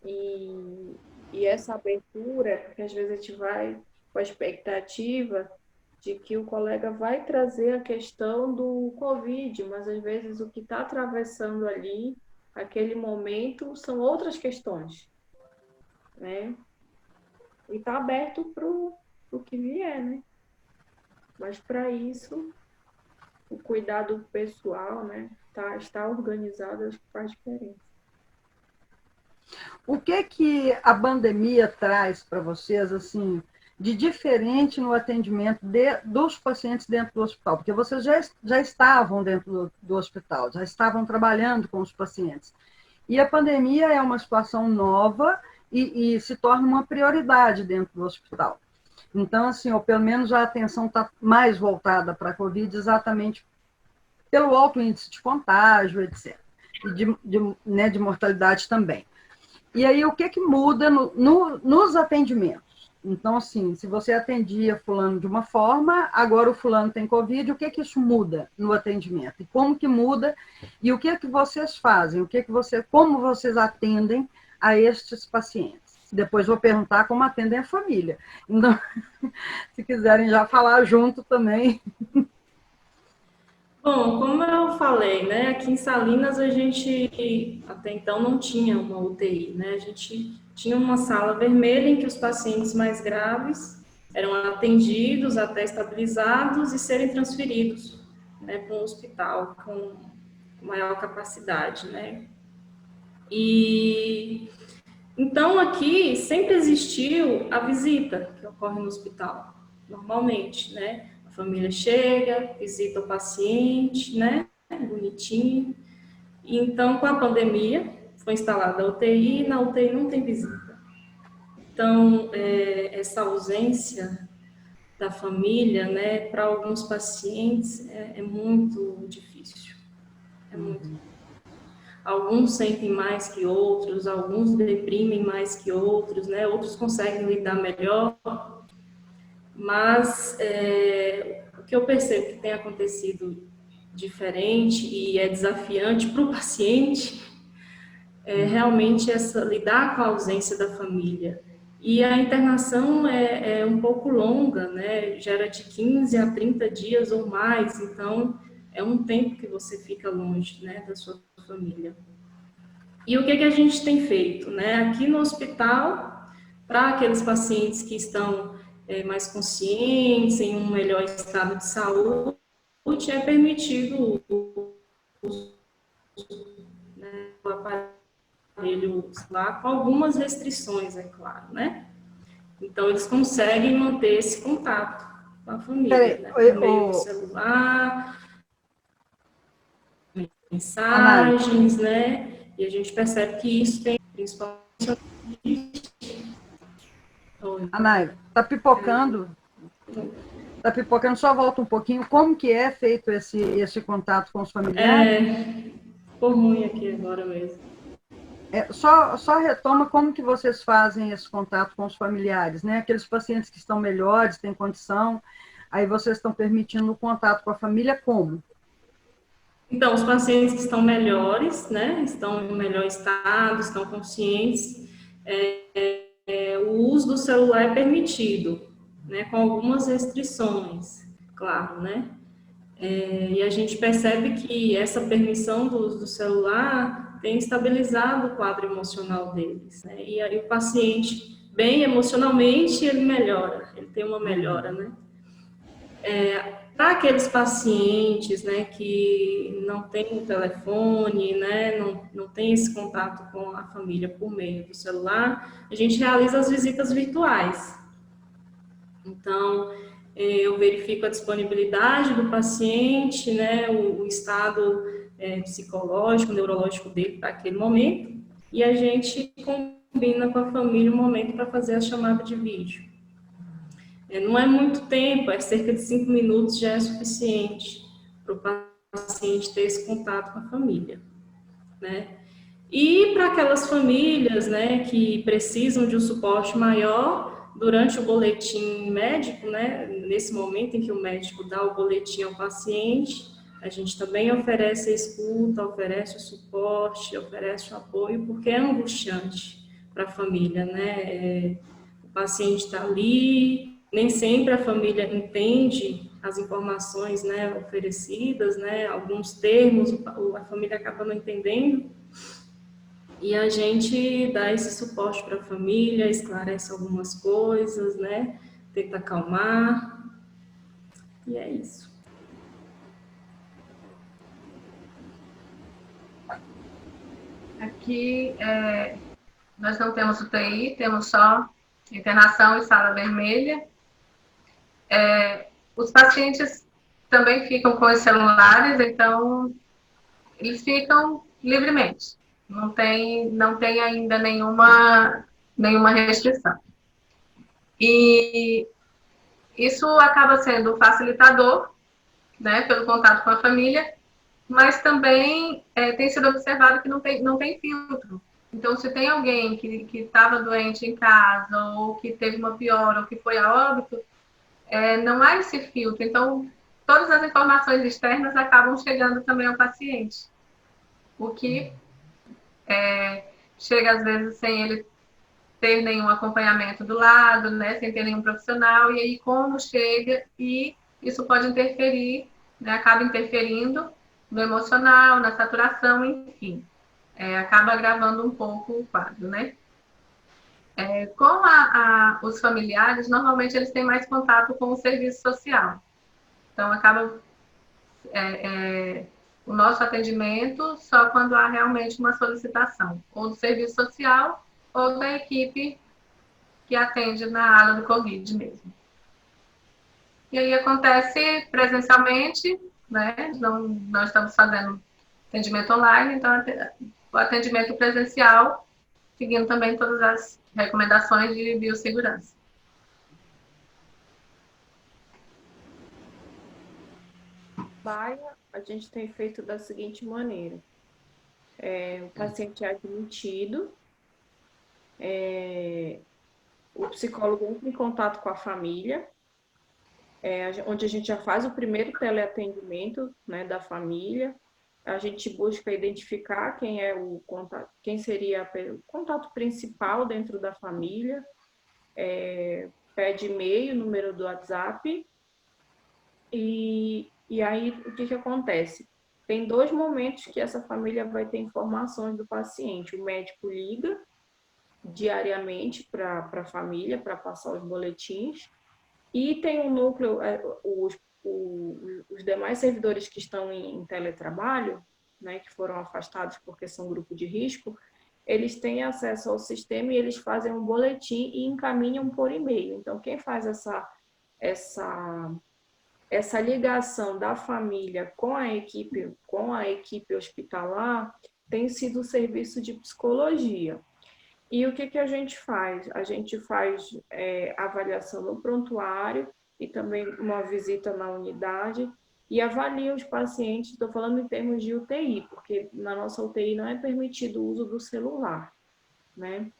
E essa abertura, porque às vezes a gente vai com a expectativa de que o colega vai trazer a questão do Covid, mas às vezes o que está atravessando ali, aquele momento, são outras questões, né? E está aberto para o que vier, né? Mas para isso, o cuidado pessoal, né? Estar organizado, acho que faz diferença. O que a pandemia traz para vocês, assim, de diferente no atendimento dos pacientes dentro do hospital? Porque vocês já estavam dentro do hospital, já estavam trabalhando com os pacientes. E a pandemia é uma situação nova e se torna uma prioridade dentro do hospital. Então, assim, ou pelo menos a atenção está mais voltada para a Covid exatamente pelo alto índice de contágio, etc. E de mortalidade também. E aí, o que muda nos atendimentos? Então, assim, se você atendia fulano de uma forma, agora o fulano tem Covid, o que isso muda no atendimento? E como que muda? E o que vocês fazem? Como vocês atendem a estes pacientes? Depois vou perguntar como atendem a família. Então, se quiserem já falar junto também. Bom, como eu falei, né, aqui em Salinas a gente até então não tinha uma UTI, né, a gente tinha uma sala vermelha em que os pacientes mais graves eram atendidos até estabilizados e serem transferidos, né, para um hospital com maior capacidade, né. E então aqui sempre existiu a visita que ocorre no hospital, normalmente, né. A família chega, visita o paciente, né, bonitinho. E então, com a pandemia, foi instalada a UTI, e na UTI não tem visita. Então, essa ausência da família, né, para alguns pacientes é muito difícil. É muito. Alguns sentem mais que outros, alguns deprimem mais que outros, né, outros conseguem lidar melhor. Mas o que eu percebo que tem acontecido diferente e é desafiante para o paciente é realmente lidar com a ausência da família. E a internação é um pouco longa, né? Gera de 15 a 30 dias ou mais, então é um tempo que você fica longe, né, da sua família. E o que a gente tem feito, né? Aqui no hospital, para aqueles pacientes que estão mais conscientes, em um melhor estado de saúde, é permitido o aparelho lá, com algumas restrições, é claro, né? Então, eles conseguem manter esse contato com a família, né? Por meio do celular, mensagens, né? E a gente percebe que isso tem, principalmente... Anaira, está pipocando. Tá pipocando, só volta um pouquinho. Como que é feito esse contato com os familiares? Ficou ruim aqui agora mesmo. Só retoma como que vocês fazem esse contato com os familiares, né? Aqueles pacientes que estão melhores, têm condição, aí vocês estão permitindo o contato com a família como? Então, os pacientes que estão melhores, né, estão em melhor estado, estão conscientes, o uso do celular é permitido, né, com algumas restrições, claro, né? E a gente percebe que essa permissão do uso do celular tem estabilizado o quadro emocional deles, né? E aí o paciente, bem emocionalmente, ele melhora, ele tem uma melhora, né? Para aqueles pacientes, né, que não têm o telefone, né, não tem esse contato com a família por meio do celular, a gente realiza as visitas virtuais. Então, eu verifico a disponibilidade do paciente, né, o estado psicológico, neurológico dele para aquele momento, e a gente combina com a família um momento para fazer a chamada de vídeo. Não é muito tempo, é cerca de 5 minutos já é suficiente para o paciente ter esse contato com a família, né? E para aquelas famílias, né, que precisam de um suporte maior, durante o boletim médico, né, nesse momento em que o médico dá o boletim ao paciente, a gente também oferece a escuta, oferece o suporte, oferece o apoio, porque é angustiante para a família, né? O paciente está ali, nem sempre a família entende as informações, né, oferecidas, né, alguns termos a família acaba não entendendo, e a gente dá esse suporte para a família, esclarece algumas coisas, né, tenta acalmar, e é isso. Aqui, nós não temos UTI, temos só internação e sala vermelha. Os pacientes também ficam com os celulares, então eles ficam livremente. Não tem ainda nenhuma restrição. E isso acaba sendo facilitador, né, pelo contato com a família, mas também tem sido observado que não tem filtro. Então, se tem alguém que estava doente em casa, ou que teve uma piora, ou que foi a óbito, não há esse filtro. Então, todas as informações externas acabam chegando também ao paciente. O que chega, às vezes, sem ele ter nenhum acompanhamento do lado, né, sem ter nenhum profissional, e aí como chega, e isso pode interferir, né, acaba interferindo no emocional, na saturação, enfim. Acaba agravando um pouco o quadro, né? Com os familiares, normalmente eles têm mais contato com o serviço social. Então, acaba o nosso atendimento só quando há realmente uma solicitação, ou do serviço social, ou da equipe que atende na ala do Covid mesmo. E aí acontece presencialmente, né? Nós estamos fazendo atendimento online, então o atendimento presencial, seguindo também todas as recomendações de biossegurança. Baia, a gente tem feito da seguinte maneira. O paciente é admitido, o psicólogo entra em contato com a família, onde a gente já faz o primeiro teleatendimento, né, da família. A gente busca identificar quem é o contato, quem seria o contato principal dentro da família, pede e-mail, número do WhatsApp, e aí o que acontece? Tem 2 momentos que essa família vai ter informações do paciente. O médico liga diariamente para a família, para passar os boletins, e tem um núcleo, os demais servidores que estão em teletrabalho, né, que foram afastados porque são grupo de risco, eles têm acesso ao sistema e eles fazem um boletim e encaminham por e-mail. Então, quem faz essa ligação da família com a equipe hospitalar tem sido o serviço de psicologia. E o que a gente faz? A gente faz avaliação no prontuário, e também uma visita na unidade, e avalia os pacientes, estou falando em termos de UTI, porque na nossa UTI não é permitido o uso do celular, né?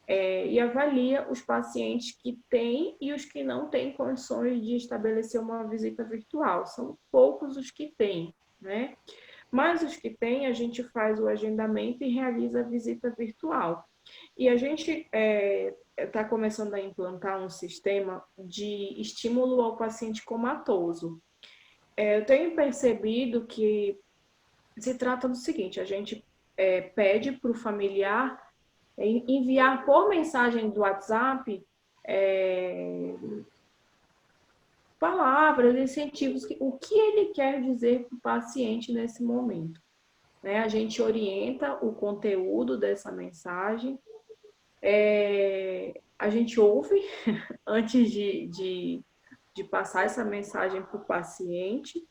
E avalia os pacientes que têm e os que não têm condições de estabelecer uma visita virtual. São poucos os que têm, né? Mas os que têm, a gente faz o agendamento e realiza a visita virtual. E a gente está começando a implantar um sistema de estímulo ao paciente comatoso. Eu tenho percebido que se trata do seguinte, a gente pede para o familiar enviar por mensagem do WhatsApp palavras, incentivos, o que ele quer dizer para o paciente nesse momento. Né? A gente orienta o conteúdo dessa mensagem, a gente ouve antes de passar essa mensagem para o paciente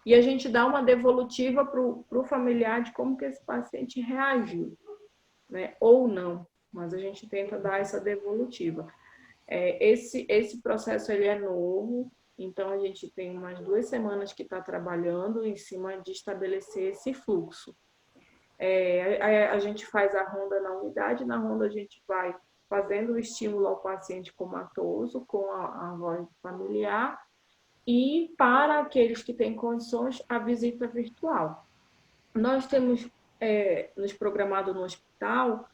e a gente dá uma devolutiva para o familiar de como que esse paciente reagiu, né? Ou não, mas a gente tenta dar essa devolutiva. Esse processo ele é novo, então a gente tem umas 2 semanas que está trabalhando em cima de estabelecer esse fluxo. A gente faz a ronda na unidade, na ronda a gente vai fazendo o estímulo ao paciente comatoso com a voz familiar e para aqueles que têm condições, a visita virtual. Nós temos nos programado no hospital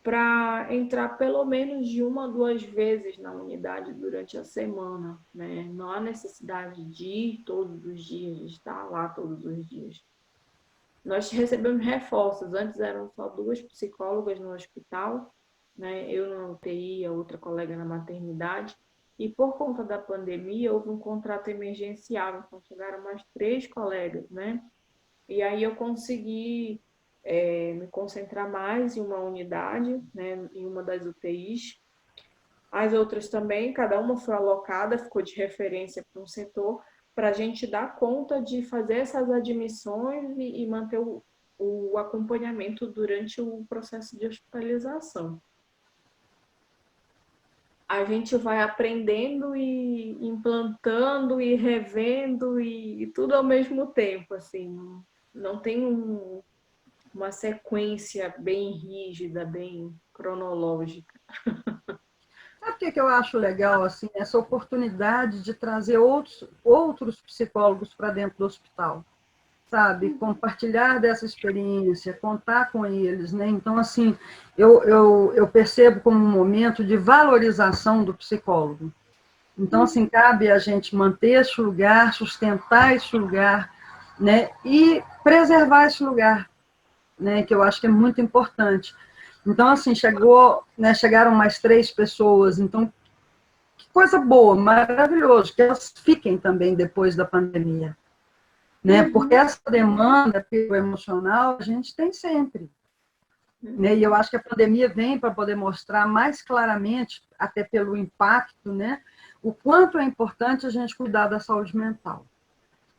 para entrar pelo menos de 1 a 2 vezes na unidade durante a semana, né? Não há necessidade de ir todos os dias, de estar lá todos os dias. Nós recebemos reforços, antes eram só 2 psicólogas no hospital, né? Eu na UTI, a outra colega na maternidade, e por conta da pandemia houve um contrato emergencial, então chegaram mais 3 colegas, né? E aí eu consegui me concentrar mais em uma unidade, né, em uma das UTIs. As outras também, cada uma foi alocada, ficou de referência para um setor, para a gente dar conta de fazer essas admissões e manter o acompanhamento durante o processo de hospitalização. A gente vai aprendendo e implantando e revendo e tudo ao mesmo tempo, assim, não tem uma sequência bem rígida, bem cronológica. Sabe o que eu acho legal, assim, essa oportunidade de trazer outros psicólogos para dentro do hospital, sabe? Compartilhar dessa experiência, contar com eles, né? Então, assim, eu percebo como um momento de valorização do psicólogo. Então, assim, cabe a gente manter esse lugar, sustentar esse lugar, né? E preservar esse lugar, né? Que eu acho que é muito importante. Então, assim, chegaram mais 3 pessoas, então, que coisa boa, maravilhoso, que elas fiquem também depois da pandemia, né? Porque essa demanda pelo emocional a gente tem sempre, né? E eu acho que a pandemia vem para poder mostrar mais claramente, até pelo impacto, né? O quanto é importante a gente cuidar da saúde mental,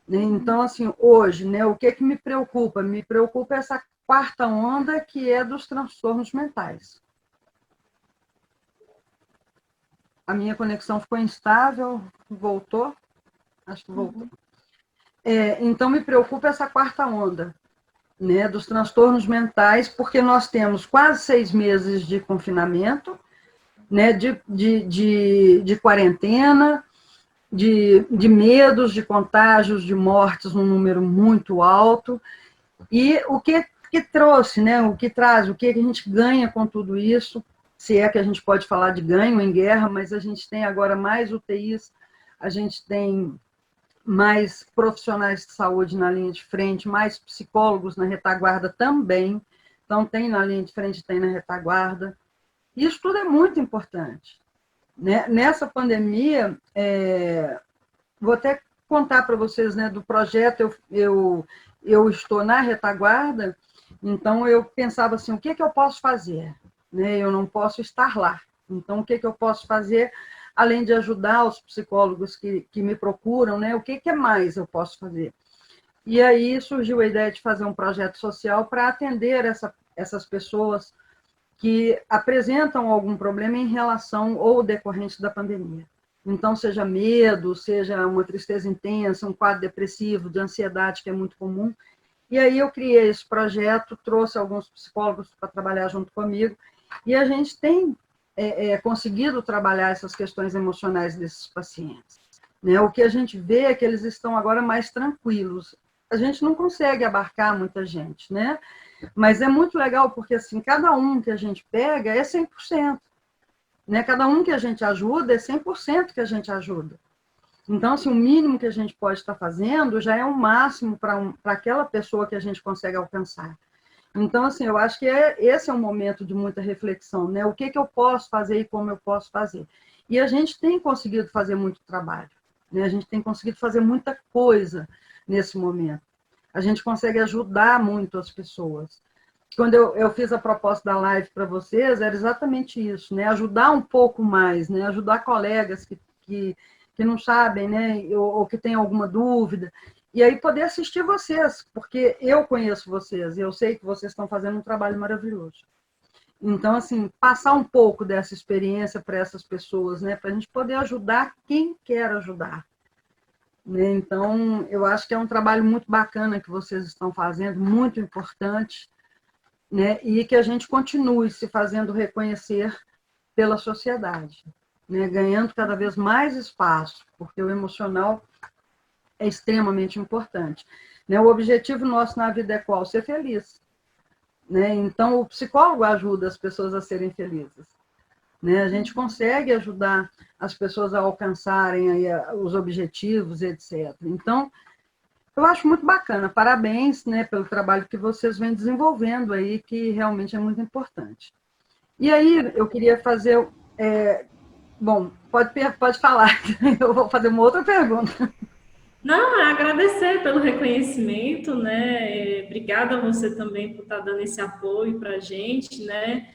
né? Então, assim, hoje, né, o que me preocupa? Me preocupa essa 4ª onda, que é dos transtornos mentais. A minha conexão ficou instável, voltou? Acho que voltou. Então, me preocupa essa 4ª onda, né, dos transtornos mentais, porque nós temos quase 6 meses de confinamento, né, de quarentena, de medos, de contágios, de mortes num número muito alto. E o que trouxe, né? O que traz, o que a gente ganha com tudo isso, se é que a gente pode falar de ganho em guerra, mas a gente tem agora mais UTIs, a gente tem mais profissionais de saúde na linha de frente, mais psicólogos na retaguarda também. Então, tem na linha de frente, tem na retaguarda. Isso tudo é muito importante, né? Nessa pandemia, vou até contar para vocês, né, do projeto, eu estou na retaguarda, então eu pensava assim, o que eu posso fazer? Né? Eu não posso estar lá. Então, o que eu posso fazer, além de ajudar os psicólogos que me procuram, né? O que mais eu posso fazer? E aí surgiu a ideia de fazer um projeto social para atender essas pessoas que apresentam algum problema em relação ou decorrente da pandemia. Então, seja medo, seja uma tristeza intensa, um quadro depressivo, de ansiedade, que é muito comum. E aí eu criei esse projeto, trouxe alguns psicólogos para trabalhar junto comigo, e a gente tem conseguido trabalhar essas questões emocionais desses pacientes. Né? O que a gente vê é que eles estão agora mais tranquilos. A gente não consegue abarcar muita gente, né? Mas é muito legal porque, assim, cada um que a gente pega é 100%. Né? Cada um que a gente ajuda é 100% que a gente ajuda. Então, assim, o mínimo que a gente pode estar fazendo já é o máximo para aquela pessoa que a gente consegue alcançar. Então, assim, eu acho que esse é um momento de muita reflexão, né? O que eu posso fazer e como eu posso fazer. E a gente tem conseguido fazer muito trabalho, né? A gente tem conseguido fazer muita coisa nesse momento. A gente consegue ajudar muito as pessoas. Quando eu fiz a proposta da live para vocês, era exatamente isso, né? Ajudar um pouco mais, né? Ajudar colegas que não sabem, né? Ou que têm alguma dúvida. E aí poder assistir vocês, porque eu conheço vocês, e eu sei que vocês estão fazendo um trabalho maravilhoso. Então, assim, passar um pouco dessa experiência para essas pessoas, né? Para a gente poder ajudar quem quer ajudar. Né? Então, eu acho que é um trabalho muito bacana que vocês estão fazendo, muito importante, né? E que a gente continue se fazendo reconhecer pela sociedade, né? Ganhando cada vez mais espaço, porque o emocional é extremamente importante. Né? O objetivo nosso na vida é qual? Ser feliz. Né? Então, o psicólogo ajuda as pessoas a serem felizes. Né? A gente consegue ajudar as pessoas a alcançarem aí os objetivos, etc. Então, eu acho muito bacana. Parabéns, né, pelo trabalho que vocês vêm desenvolvendo aí, que realmente é muito importante. E aí, eu queria fazer... bom, pode falar, eu vou fazer uma outra pergunta. Não, é agradecer pelo reconhecimento, né? Obrigada a você também por estar dando esse apoio para a gente, né?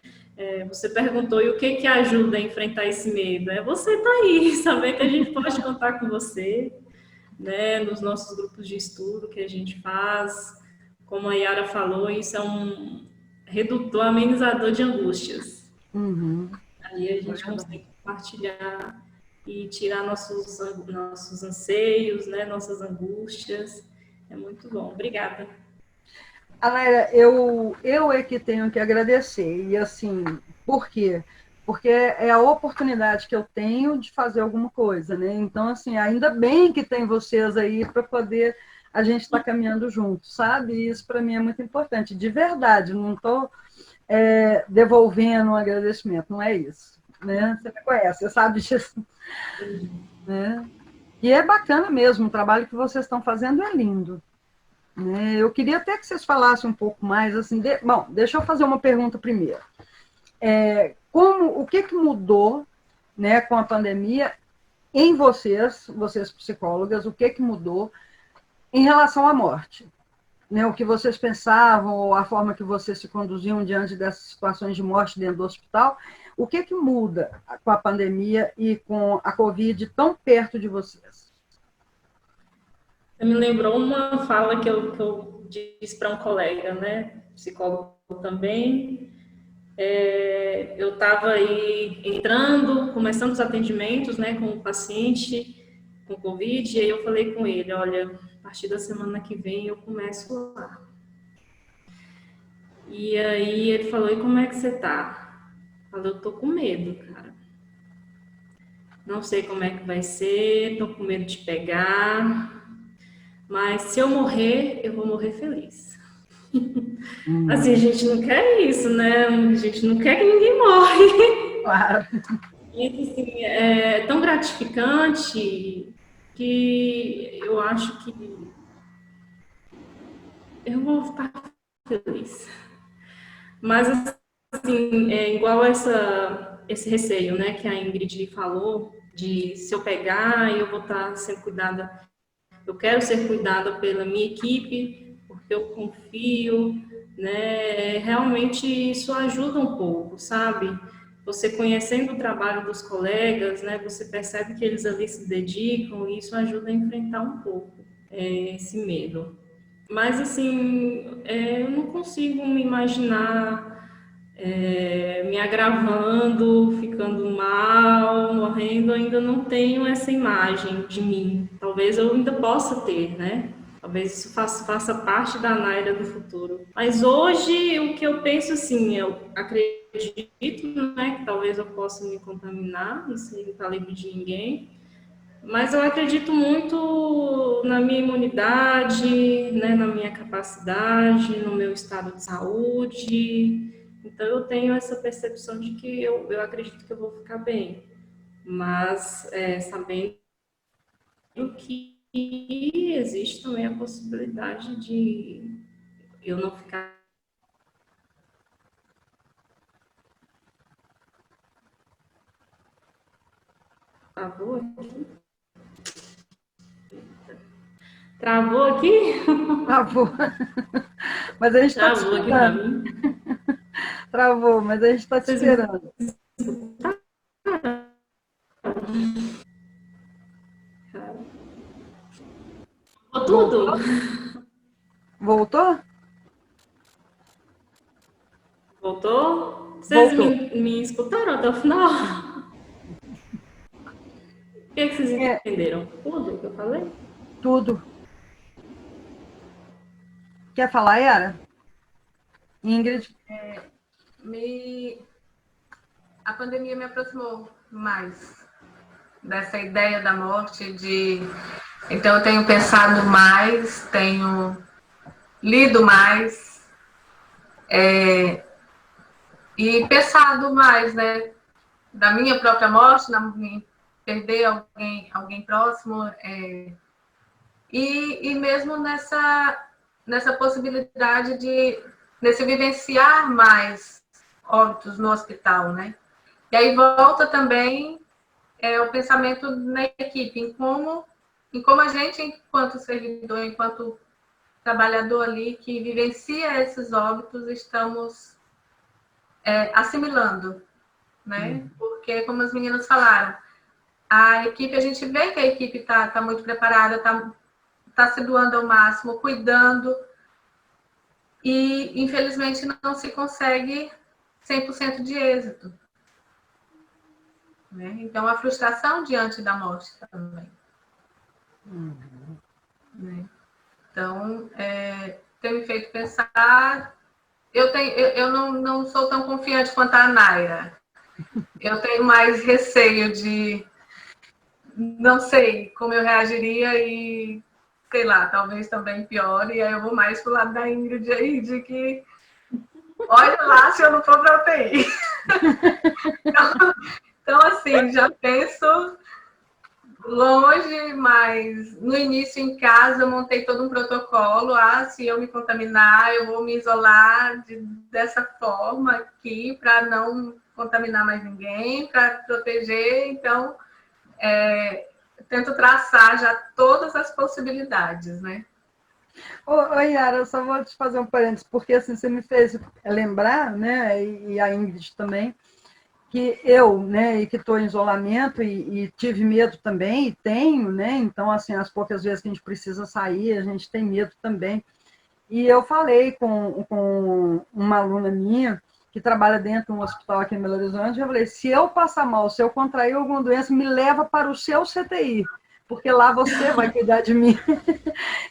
Você perguntou, e o que que ajuda a enfrentar esse medo? É você estar aí, saber que a gente pode contar com você, né? Nos nossos grupos de estudo que a gente faz. Como a Yara falou, isso é um redutor, amenizador de angústias. Uhum. Aí a gente consegue compartilhar e tirar nossos anseios, né, nossas angústias. É muito bom. Obrigada. Anaira, eu é que tenho que agradecer. E assim, por quê? Porque é a oportunidade que eu tenho de fazer alguma coisa, né? Então, assim, ainda bem que tem vocês aí para poder a gente estar caminhando junto, sabe? E isso para mim é muito importante, de verdade. Não estou devolvendo um agradecimento, não é isso. Né? Você me conhece, você sabe disso. Né? E é bacana mesmo, o trabalho que vocês estão fazendo é lindo. Né? Eu queria até que vocês falassem um pouco mais, assim, bom, deixa eu fazer uma pergunta primeiro. O que mudou, né, com a pandemia em vocês psicólogas, o que mudou em relação à morte? Né, o que vocês pensavam, ou a forma que vocês se conduziam diante dessas situações de morte dentro do hospital, o que muda com a pandemia e com a Covid tão perto de vocês? Você me lembrou uma fala que eu disse para um colega, né, psicólogo também. Eu estava aí começando os atendimentos, né, com o paciente com Covid, e aí eu falei com ele, olha, a partir da semana que vem eu começo lá. E aí ele falou, e como é que você tá? Eu falei, eu tô com medo, cara. Não sei como é que vai ser, tô com medo de pegar, mas se eu morrer, eu vou morrer feliz. Assim, a gente não quer isso, né? A gente não quer que ninguém morre. Claro. E assim, é tão gratificante que eu acho que eu vou ficar feliz. Mas, assim, é igual esse receio, né, que a Ingrid falou, de se eu pegar, eu vou estar sendo cuidada. Eu quero ser cuidada pela minha equipe, porque eu confio, né? Realmente isso ajuda um pouco, sabe? Você conhecendo o trabalho dos colegas, né? Você percebe que eles ali se dedicam e isso ajuda a enfrentar um pouco esse medo. Mas, assim, eu não consigo me imaginar me agravando, ficando mal, morrendo, eu ainda não tenho essa imagem de mim. Talvez eu ainda possa ter, né? Talvez isso faça parte da Naira do futuro. Mas hoje, o que eu penso, assim, eu acredito, né, que talvez eu possa me contaminar, não sei, não está livre de ninguém, mas eu acredito muito na minha imunidade, né, na minha capacidade, no meu estado de saúde. Então, eu tenho essa percepção de que eu acredito que eu vou ficar bem, mas sabendo que existe também a possibilidade de eu não ficar. Travou aqui? Travou aqui? Travou. Mas a gente está te Travou aqui para esperando. mim. Travou, mas a gente está te Vocês me esperando. tudo? Voltou? Voltou? Vocês Voltou. me escutaram até o final? O que vocês É, entenderam? Tudo que eu falei? tudo. Quer falar, Yara? Ingrid? A pandemia me aproximou mais dessa ideia da morte, então eu tenho pensado mais, tenho lido mais, e pensado mais, né, da minha própria morte, perder alguém próximo, e mesmo nessa possibilidade nesse vivenciar mais óbitos no hospital, né? E aí volta também o pensamento na equipe, em como a gente, enquanto servidor, enquanto trabalhador ali, que vivencia esses óbitos, estamos assimilando, né? Porque, como as meninas falaram, a gente vê que a equipe está muito preparada, está se doando ao máximo, cuidando, e, infelizmente, não se consegue 100% de êxito. Né? Então, a frustração diante da morte também. Né? Então, tem me feito pensar. Eu não sou tão confiante quanto a Naira. Eu tenho mais receio de não sei como eu reagiria e, sei lá, talvez também pior. E aí eu vou mais pro lado da Ingrid aí, de que olha lá se eu não for para UTI. Então, assim, já penso longe, mas no início em casa eu montei todo um protocolo. Se eu me contaminar, eu vou me isolar dessa forma aqui para não contaminar mais ninguém, para proteger. Então, tento traçar já todas as possibilidades, né? Ô, Yara, eu só vou te fazer um parênteses, porque assim, você me fez lembrar, né, e a Ingrid também, que eu, né, e que estou em isolamento e tive medo também, e tenho, né, então, assim, as poucas vezes que a gente precisa sair, a gente tem medo também. E eu falei com uma aluna minha, que trabalha dentro de um hospital aqui em Belo Horizonte, eu falei, se eu passar mal, se eu contrair alguma doença, me leva para o seu CTI, porque lá você vai cuidar de mim.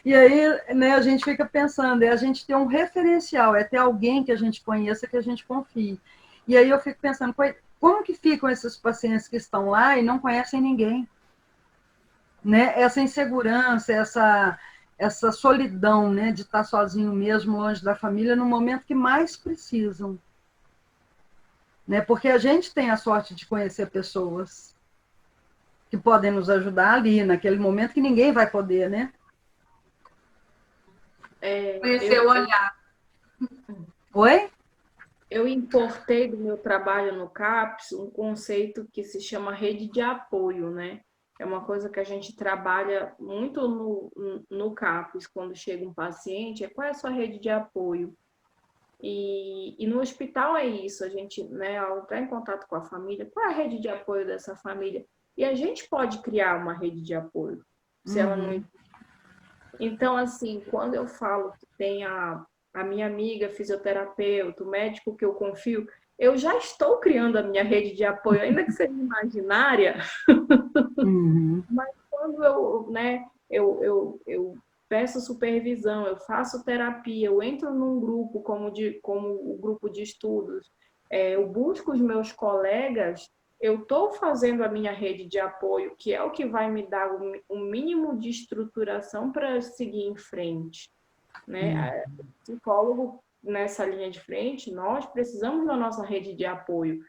E aí, né, a gente fica pensando, a gente ter um referencial, ter alguém que a gente conheça, que a gente confie. E aí eu fico pensando, como que ficam esses pacientes que estão lá e não conhecem ninguém? Né? Essa insegurança, essa solidão, né, de estar sozinho mesmo, longe da família, no momento que mais precisam. Né? Porque a gente tem a sorte de conhecer pessoas que podem nos ajudar ali, naquele momento que ninguém vai poder, né? Conhecer o olhar. Oi? Eu importei do meu trabalho no CAPS um conceito que se chama rede de apoio, né? É uma coisa que a gente trabalha muito no CAPS, quando chega um paciente, qual é a sua rede de apoio? E no hospital é isso, a gente, né, ao entrar em contato com a família, qual é a rede de apoio dessa família? E a gente pode criar uma rede de apoio, se ela não... Então, assim, quando eu falo que tem a minha amiga fisioterapeuta, o médico que eu confio, eu já estou criando a minha rede de apoio, ainda que seja imaginária, mas quando eu, né, eu peço supervisão, eu faço terapia, eu entro num grupo como o grupo de estudos, eu busco os meus colegas, eu estou fazendo a minha rede de apoio, que é o que vai me dar um mínimo de estruturação para seguir em frente, né? Psicólogo nessa linha de frente, nós precisamos da nossa rede de apoio,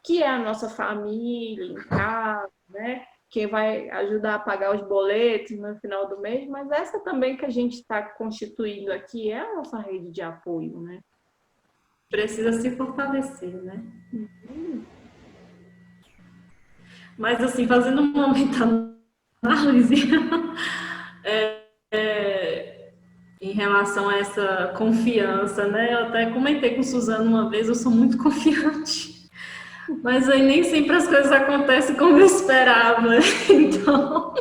que é a nossa família em casa, né? Quem vai ajudar a pagar os boletos no final do mês, mas essa também que a gente está constituindo aqui é a nossa rede de apoio, né? Precisa se fortalecer, né? Mas, assim, fazendo uma meta-análise, em relação a essa confiança, né? Eu até comentei com Suzana uma vez, eu sou muito confiante. Mas aí nem sempre as coisas acontecem como eu esperava. Então...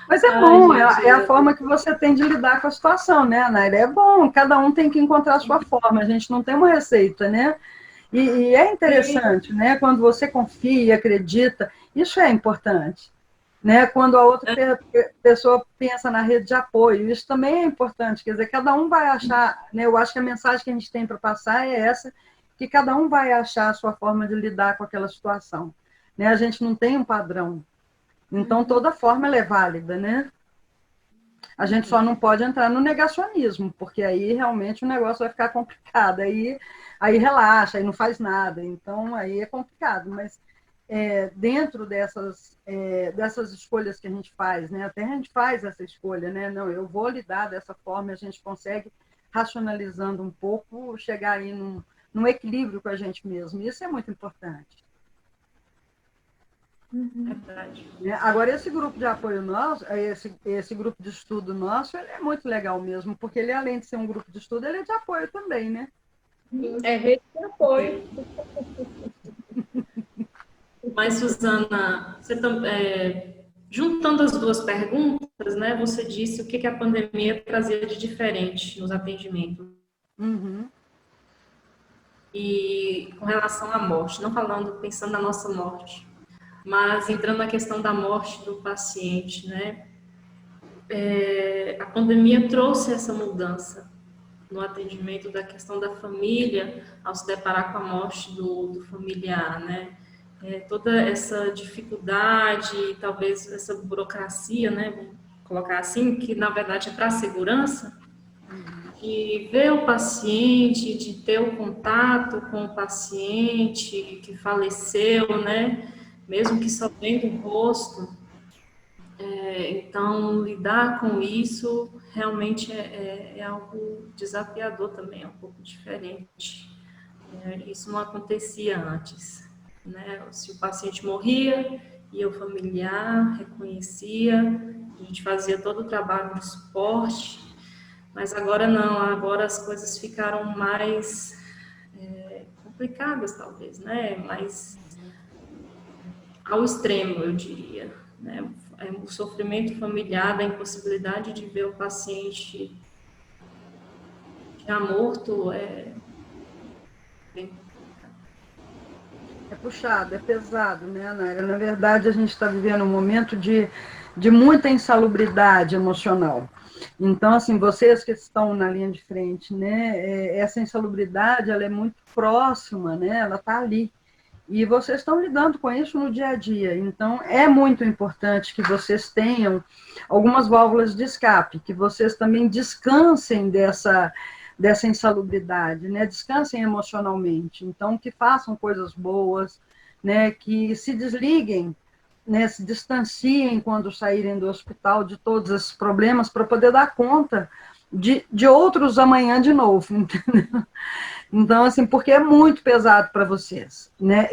Mas é bom, é a forma que você tem de lidar com a situação, né, Naira? É bom, cada um tem que encontrar a sua forma, a gente não tem uma receita, né? E é interessante, né? Quando você confia, acredita, isso é importante. Né? Quando a outra pessoa pensa na rede de apoio, isso também é importante. Quer dizer, cada um vai achar, né? Eu acho que a mensagem que a gente tem para passar é essa, que cada um vai achar a sua forma de lidar com aquela situação. Né? A gente não tem um padrão. Então, toda forma ela é válida, né? A gente só não pode entrar no negacionismo, porque aí realmente o negócio vai ficar complicado. Aí relaxa, aí não faz nada. Então, aí é complicado. Mas dentro dessas escolhas que a gente faz, né? Até a gente faz essa escolha, né? Não, eu vou lidar dessa forma, a gente consegue, racionalizando um pouco, chegar aí num equilíbrio com a gente mesmo. Isso é muito importante. Verdade. Agora, esse grupo de apoio nosso, esse grupo de estudo nosso, ele é muito legal mesmo, porque ele, além de ser um grupo de estudo, ele é de apoio também, né? É rede de apoio. Mas, Suzana, juntando as duas perguntas, né, você disse o que a pandemia trazia de diferente nos atendimentos. E com relação à morte, não pensando na nossa morte, mas entrando na questão da morte do paciente, né? A pandemia trouxe essa mudança no atendimento da questão da família, ao se deparar com a morte do familiar, né? Toda essa dificuldade, talvez essa burocracia, né? Vamos colocar assim, que na verdade é para a segurança, de ver o paciente, de ter o contato com o paciente que faleceu, né? Mesmo que só vendo o rosto. Então, lidar com isso realmente é algo desafiador também, é um pouco diferente. Isso não acontecia antes, né? Se o paciente morria, ia o familiar, reconhecia, a gente fazia todo o trabalho de suporte, mas agora não, agora as coisas ficaram mais complicadas, talvez, né? Mais ao extremo, eu diria, né? O sofrimento familiar, da impossibilidade de ver o paciente já morto é puxado, é pesado, né, Naira? Na verdade, a gente está vivendo um momento de muita insalubridade emocional. Então, assim, vocês que estão na linha de frente, né, essa insalubridade, ela é muito próxima, né, ela está ali. E vocês estão lidando com isso no dia a dia. Então, é muito importante que vocês tenham algumas válvulas de escape, que vocês também descansem dessa insalubridade, né? Descansem emocionalmente. Então, que façam coisas boas, né? Que se desliguem, né? Se distanciem quando saírem do hospital de todos esses problemas para poder dar conta de outros amanhã de novo, entendeu? Então, assim, porque é muito pesado para vocês, né?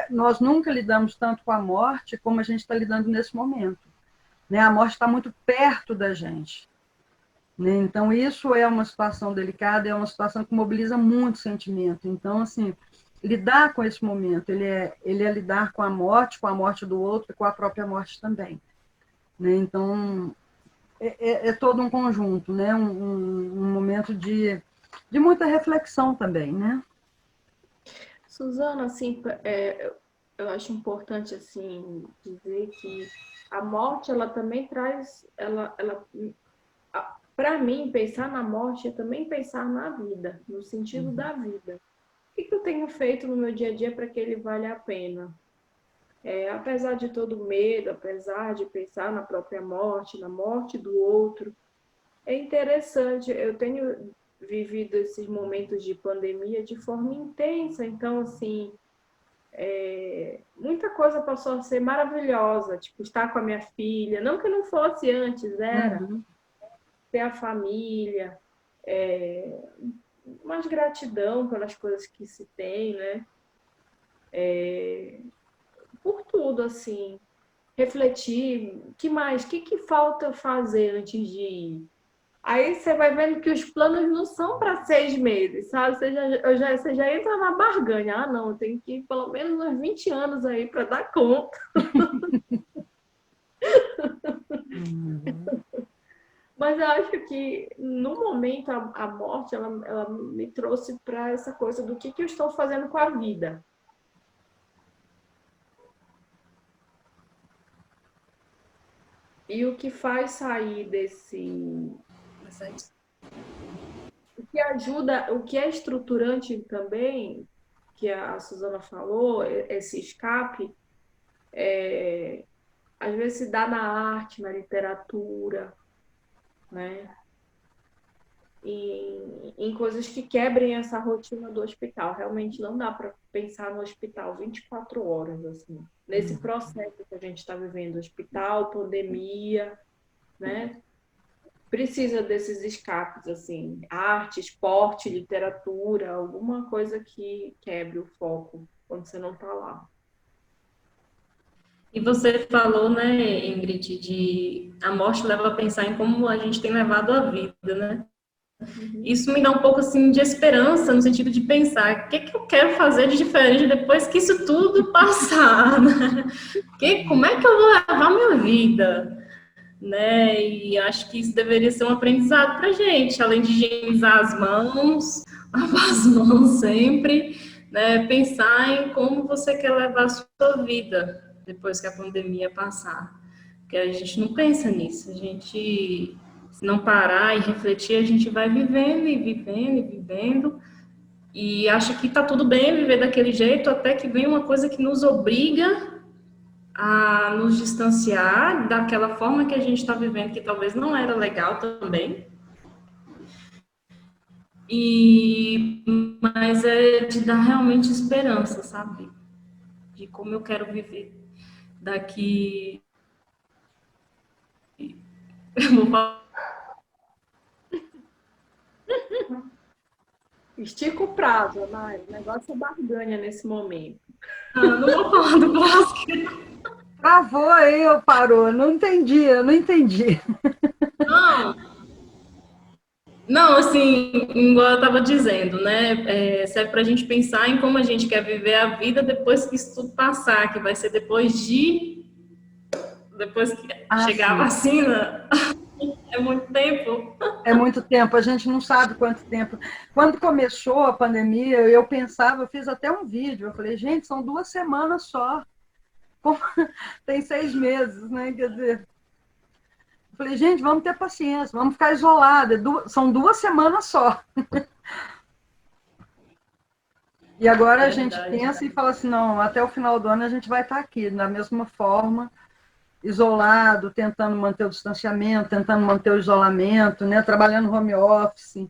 Nós nunca lidamos tanto com a morte como a gente está lidando nesse momento, né? A morte está muito perto da gente, né? Então, isso é uma situação delicada, é uma situação que mobiliza muito sentimento. Então, assim, lidar com esse momento, ele é lidar com a morte do outro e com a própria morte também, né? Então, é todo um conjunto, né? Um momento de de muita reflexão também, né? Suzana, assim, eu acho importante assim dizer que a morte ela também traz, para mim pensar na morte é também pensar na vida, no sentido da vida. O que eu tenho feito no meu dia a dia para que ele valha a pena? Apesar de todo o medo, apesar de pensar na própria morte, na morte do outro, é interessante. Eu tenho vivido esses momentos de pandemia de forma intensa, então assim muita coisa passou a ser maravilhosa, tipo, estar com a minha filha, não que não fosse antes, era ter a família, mais gratidão pelas coisas que se tem, né? Por tudo, assim, refletir, que mais? O que falta fazer antes de ir? Aí você vai vendo que os planos não são para 6 meses, sabe? Você já entra na barganha. Ah, não, eu tenho que ir pelo menos uns 20 anos aí para dar conta. Mas eu acho que, no momento, a morte, ela me trouxe para essa coisa do que eu estou fazendo com a vida. E o que faz sair desse... O que ajuda, o que é estruturante também, que a Suzana falou, esse escape, às vezes se dá na arte, na literatura, né? Em coisas que quebrem essa rotina do hospital. Realmente não dá para pensar no hospital 24 horas, assim, nesse processo que a gente está vivendo, hospital, pandemia, né? Precisa desses escapes, assim, arte, esporte, literatura, alguma coisa que quebre o foco quando você não está lá. E você falou, né, Ingrid, de a morte leva a pensar em como a gente tem levado a vida, né? Isso me dá um pouco, assim, de esperança, no sentido de pensar, o que eu quero fazer de diferente depois que isso tudo passar, né? Como é que eu vou levar a minha vida? Né? E acho que isso deveria ser um aprendizado para a gente, além de higienizar as mãos, lavar as mãos sempre, né? Pensar em como você quer levar a sua vida depois que a pandemia passar. Porque a gente não pensa nisso, a gente, se não parar e refletir, a gente vai vivendo e vivendo e vivendo, e acha que está tudo bem viver daquele jeito, até que vem uma coisa que nos obriga a nos distanciar daquela forma que a gente está vivendo, que talvez não era legal também. Mas é de dar realmente esperança, sabe? De como eu quero viver daqui. Eu vou falar. Estica o prazo, Ana. O negócio é barganha nesse momento. Não vou falar do prazo. Travou aí, eu parou. Não entendi, eu não entendi. Não, assim, igual eu estava dizendo, né? Serve para a gente pensar em como a gente quer viver a vida depois que isso tudo passar, que vai ser depois que chegar a vacina. É muito tempo. É muito tempo, a gente não sabe quanto tempo. Quando começou a pandemia, eu pensava, eu fiz até um vídeo, eu falei, gente, são 2 semanas só. Tem 6 meses, né? Quer dizer, eu falei, gente, vamos ter paciência, vamos ficar isolados. São 2 semanas só. E agora a gente pensa e fala assim, não, até o final do ano a gente vai estar aqui, da mesma forma, isolado, tentando manter o distanciamento, tentando manter o isolamento, né? Trabalhando home office.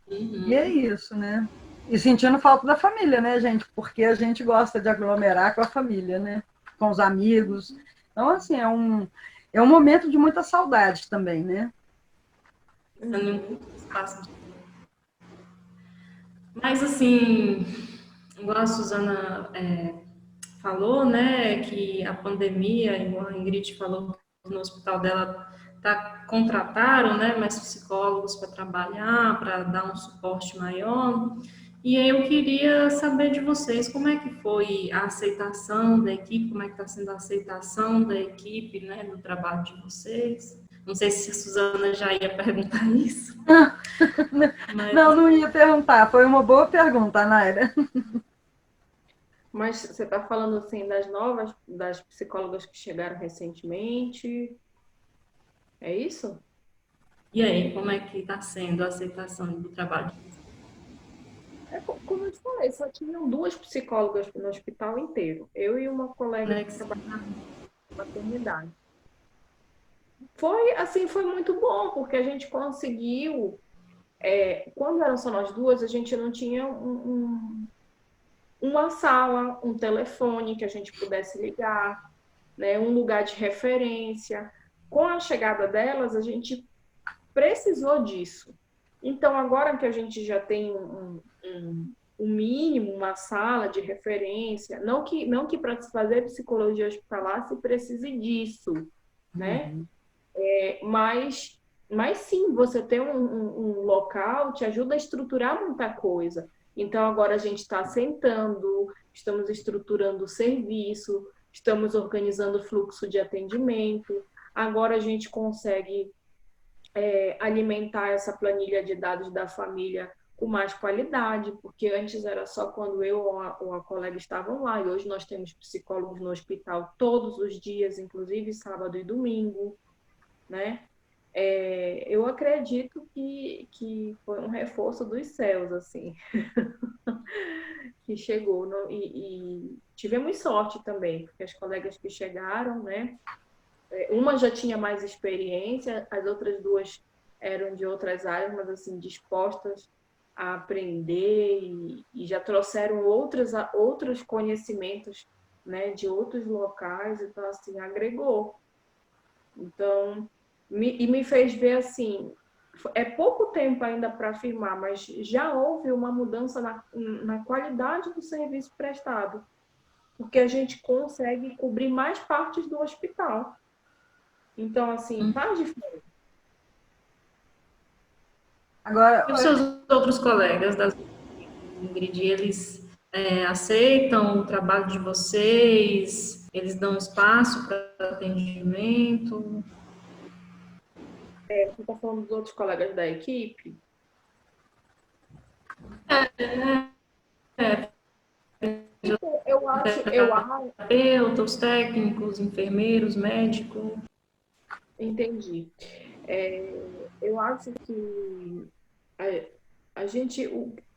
E é isso, né? E sentindo falta da família, né, gente? Porque a gente gosta de aglomerar com a família, né? Com os amigos. Então, assim, é um momento de muita saudade também, né? Mas, assim, igual a Suzana falou, né, que a pandemia, igual a Ingrid falou, no hospital dela contrataram, né, mais psicólogos para trabalhar, para dar um suporte maior. E aí eu queria saber de vocês, como é que foi a aceitação da equipe, como é que está sendo a aceitação da equipe, né, do trabalho de vocês, Não sei se a Suzana já ia perguntar isso. Mas... Não ia perguntar. Foi uma boa pergunta, Naira. Mas você está falando assim das novas, das psicólogas que chegaram recentemente, é isso? E aí, como é que está sendo a aceitação do trabalho? Como eu te falei, só tinham 2 psicólogas no hospital inteiro. Eu e uma colega que trabalhava na maternidade. Foi muito bom, porque a gente conseguiu... quando eram só nós 2, a gente não tinha uma sala, um telefone que a gente pudesse ligar, né, um lugar de referência. Com a chegada delas, a gente precisou disso. Então, agora que a gente já tem um mínimo, uma sala de referência, não que para se fazer psicologia hospitalar se precise disso, né? Mas sim, você ter um local te ajuda a estruturar muita coisa. Então, agora a gente está sentando, estamos estruturando o serviço, estamos organizando o fluxo de atendimento. Agora a gente consegue alimentar essa planilha de dados da família com mais qualidade, porque antes era só quando eu ou a colega estavam lá, e hoje nós temos psicólogos no hospital todos os dias, inclusive sábado e domingo, né? Eu acredito que foi um reforço dos céus, assim, que chegou. E tivemos sorte também, porque as colegas que chegaram, né? Uma já tinha mais experiência, as outras 2 eram de outras áreas, mas assim, dispostas a aprender e já trouxeram outros conhecimentos, né, de outros locais, então assim, agregou. Então, me fez ver assim, é pouco tempo ainda para afirmar, mas já houve uma mudança na qualidade do serviço prestado, porque a gente consegue cobrir mais partes do hospital. Então, assim, faz diferença. Agora, e os seus outros colegas da Ingrid, eles aceitam o trabalho de vocês? Eles dão espaço para atendimento? Você está falando dos outros colegas da equipe? Eu acho... Terapeutas, técnicos, enfermeiros, médicos. Entendi. Eu acho que a gente...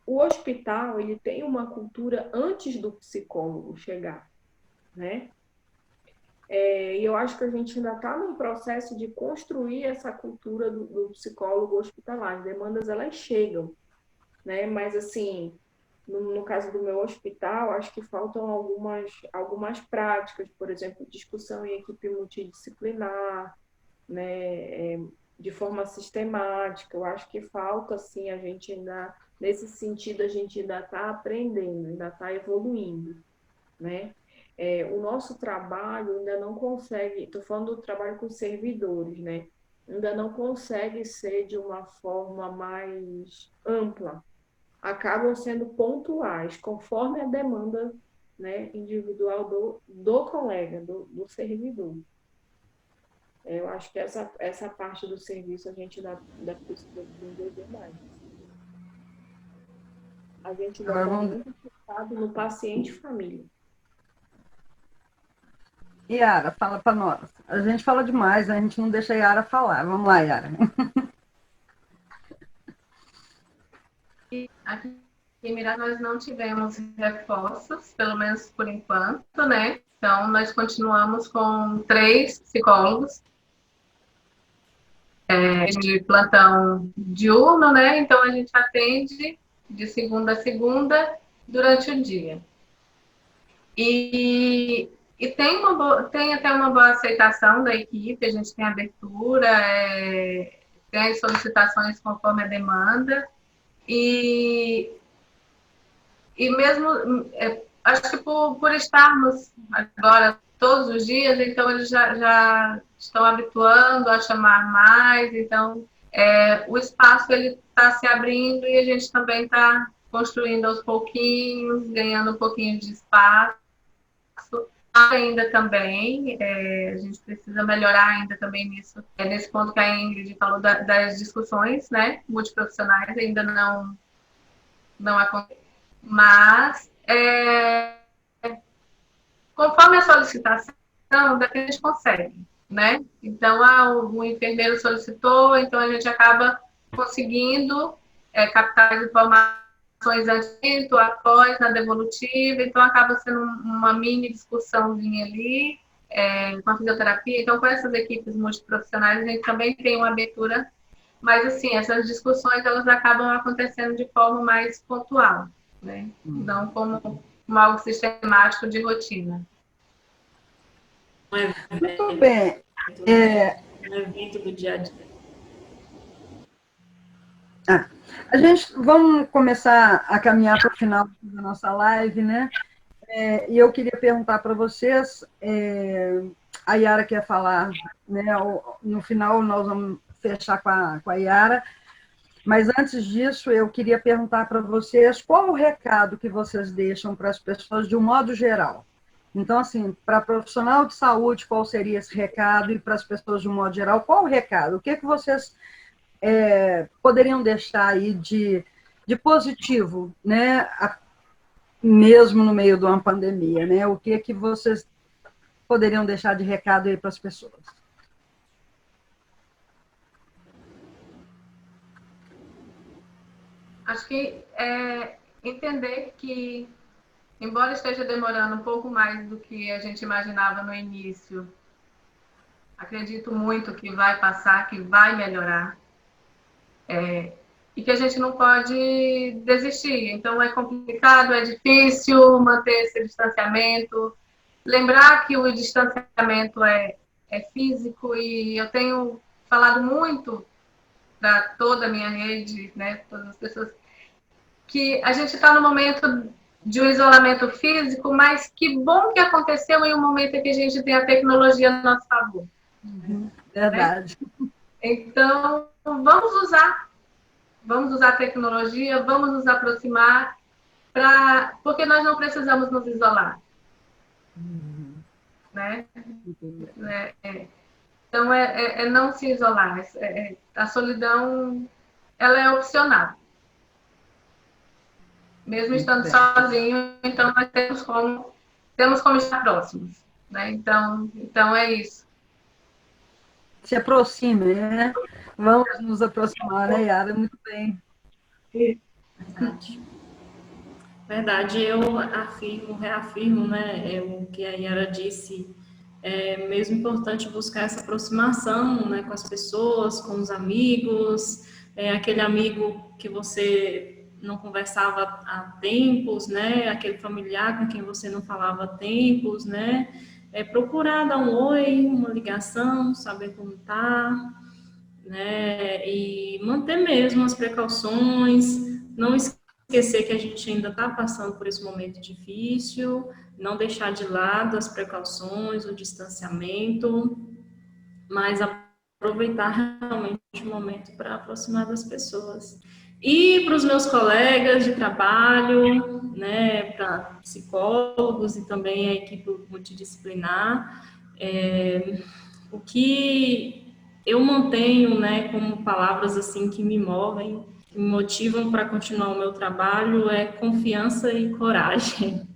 O hospital, ele tem uma cultura antes do psicólogo chegar, né? E eu acho que a gente ainda está num processo de construir essa cultura do psicólogo hospitalar. As demandas, elas chegam, né? Mas, assim, no caso do meu hospital, acho que faltam algumas práticas, por exemplo, discussão em equipe multidisciplinar, né? De forma sistemática. Eu acho que falta, assim, a gente ainda, nesse sentido, a gente ainda está aprendendo, ainda está evoluindo, né? O nosso trabalho ainda não consegue, estou falando do trabalho com servidores, né? Ainda não consegue ser de uma forma mais ampla. Acabam sendo pontuais, conforme a demanda, né, individual do colega, do servidor. Eu acho que essa parte do serviço a gente ainda precisa desenvolver mais. A gente ainda está muito focado no paciente e família. Yara, fala para nós. A gente fala demais, a gente não deixa a Yara falar. Vamos lá, Yara. Aqui em Miranda nós não tivemos reforços, pelo menos por enquanto, né? Então, nós continuamos com 3 psicólogos de plantão diurno, né? Então, a gente atende de segunda a segunda durante o dia. E tem até uma boa aceitação da equipe, a gente tem abertura, tem as solicitações conforme a demanda. E mesmo, acho que por estarmos agora todos os dias, então eles já estão habituando a chamar mais, então o espaço ele está se abrindo e a gente também está construindo aos pouquinhos, ganhando um pouquinho de espaço. ainda também, a gente precisa melhorar ainda também nisso. É nesse ponto que a Ingrid falou das discussões, né, multiprofissionais, ainda não acontece. Mas, conforme a solicitação, daqui a gente consegue, né? Então, o enfermeiro solicitou, então a gente acaba conseguindo captar as informações antes, após, na devolutiva, então acaba sendo uma mini discussãozinha ali, com a fisioterapia. Então, com essas equipes multiprofissionais, a gente também tem uma abertura, mas, assim, essas discussões, elas acabam acontecendo de forma mais pontual, né? Não como algo sistemático de rotina. Muito bem. Um evento do dia a dia. A gente, vamos começar a caminhar para o final da nossa live, né? E eu queria perguntar para vocês, a Yara quer falar, né? No final nós vamos fechar com a Yara, mas antes disso eu queria perguntar para vocês qual o recado que vocês deixam para as pessoas de um modo geral. Então, assim, para profissional de saúde, qual seria esse recado? E para as pessoas de um modo geral, qual o recado? O que vocês poderiam deixar aí de positivo, né? Mesmo no meio de uma pandemia, né? O que vocês poderiam deixar de recado aí para as pessoas? Acho que entender que, embora esteja demorando um pouco mais do que a gente imaginava no início, acredito muito que vai passar, que vai melhorar, e que a gente não pode desistir. Então, é complicado, é difícil manter esse distanciamento. Lembrar que o distanciamento é físico, e eu tenho falado muito para toda a minha rede, né, todas as pessoas, que a gente está no momento de um isolamento físico, mas que bom que aconteceu em um momento em que a gente tem a tecnologia a nosso favor. Verdade. Né? Então, vamos usar a tecnologia, vamos nos aproximar, porque nós não precisamos nos isolar. Né? Então, não se isolar. A solidão, ela é opcional. Mesmo estando sozinho, então nós temos como estar próximos. Né? Então é isso. Se aproxime, né? Vamos nos aproximar, né, Yara? Muito bem. Verdade, eu reafirmo, né, o que a Yara disse. É mesmo importante buscar essa aproximação, né, com as pessoas, com os amigos, aquele amigo que você não conversava há tempos, né, aquele familiar com quem você não falava há tempos, né, procurar dar um oi, uma ligação, saber como tá, né, e manter mesmo as precauções, não esquecer que a gente ainda está passando por esse momento difícil, não deixar de lado as precauções, o distanciamento, mas aproveitar realmente o momento para aproximar das pessoas. E para os meus colegas de trabalho, né, para psicólogos e também a equipe multidisciplinar, o que eu mantenho, né, como palavras assim que me movem, que me motivam para continuar o meu trabalho é confiança e coragem.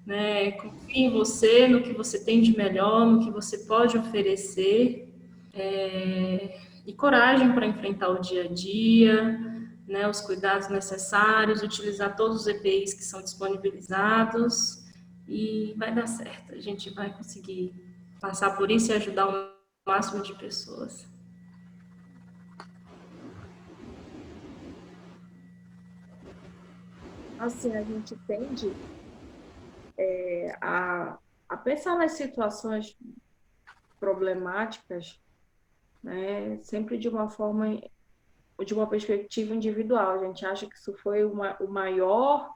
Né? Confie em você, no que você tem de melhor, no que você pode oferecer, e coragem para enfrentar o dia a dia, né? Os cuidados necessários, utilizar todos os EPIs que são disponibilizados, e vai dar certo, a gente vai conseguir passar por isso e ajudar o máximo de pessoas. Assim, a gente tende a pensar nas situações problemáticas, né, sempre de uma forma, de uma perspectiva individual. A gente acha que isso foi o maior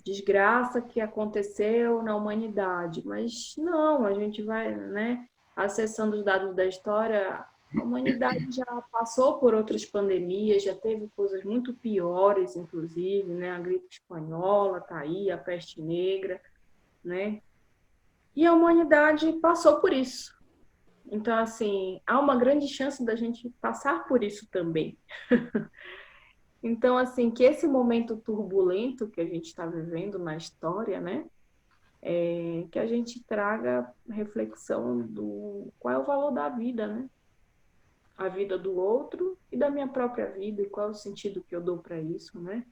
desgraça que aconteceu na humanidade, mas não, a gente vai, né, acessando os dados da história, a humanidade já passou por outras pandemias, já teve coisas muito piores, inclusive, né, a gripe espanhola tá aí, a peste negra, né? E a humanidade passou por isso. Então, assim, há uma grande chance da gente passar por isso também. Então, assim, que esse momento turbulento que a gente está vivendo na história, né? Que a gente traga reflexão do qual é o valor da vida, né? A vida do outro e da minha própria vida, e qual é o sentido que eu dou para isso, né?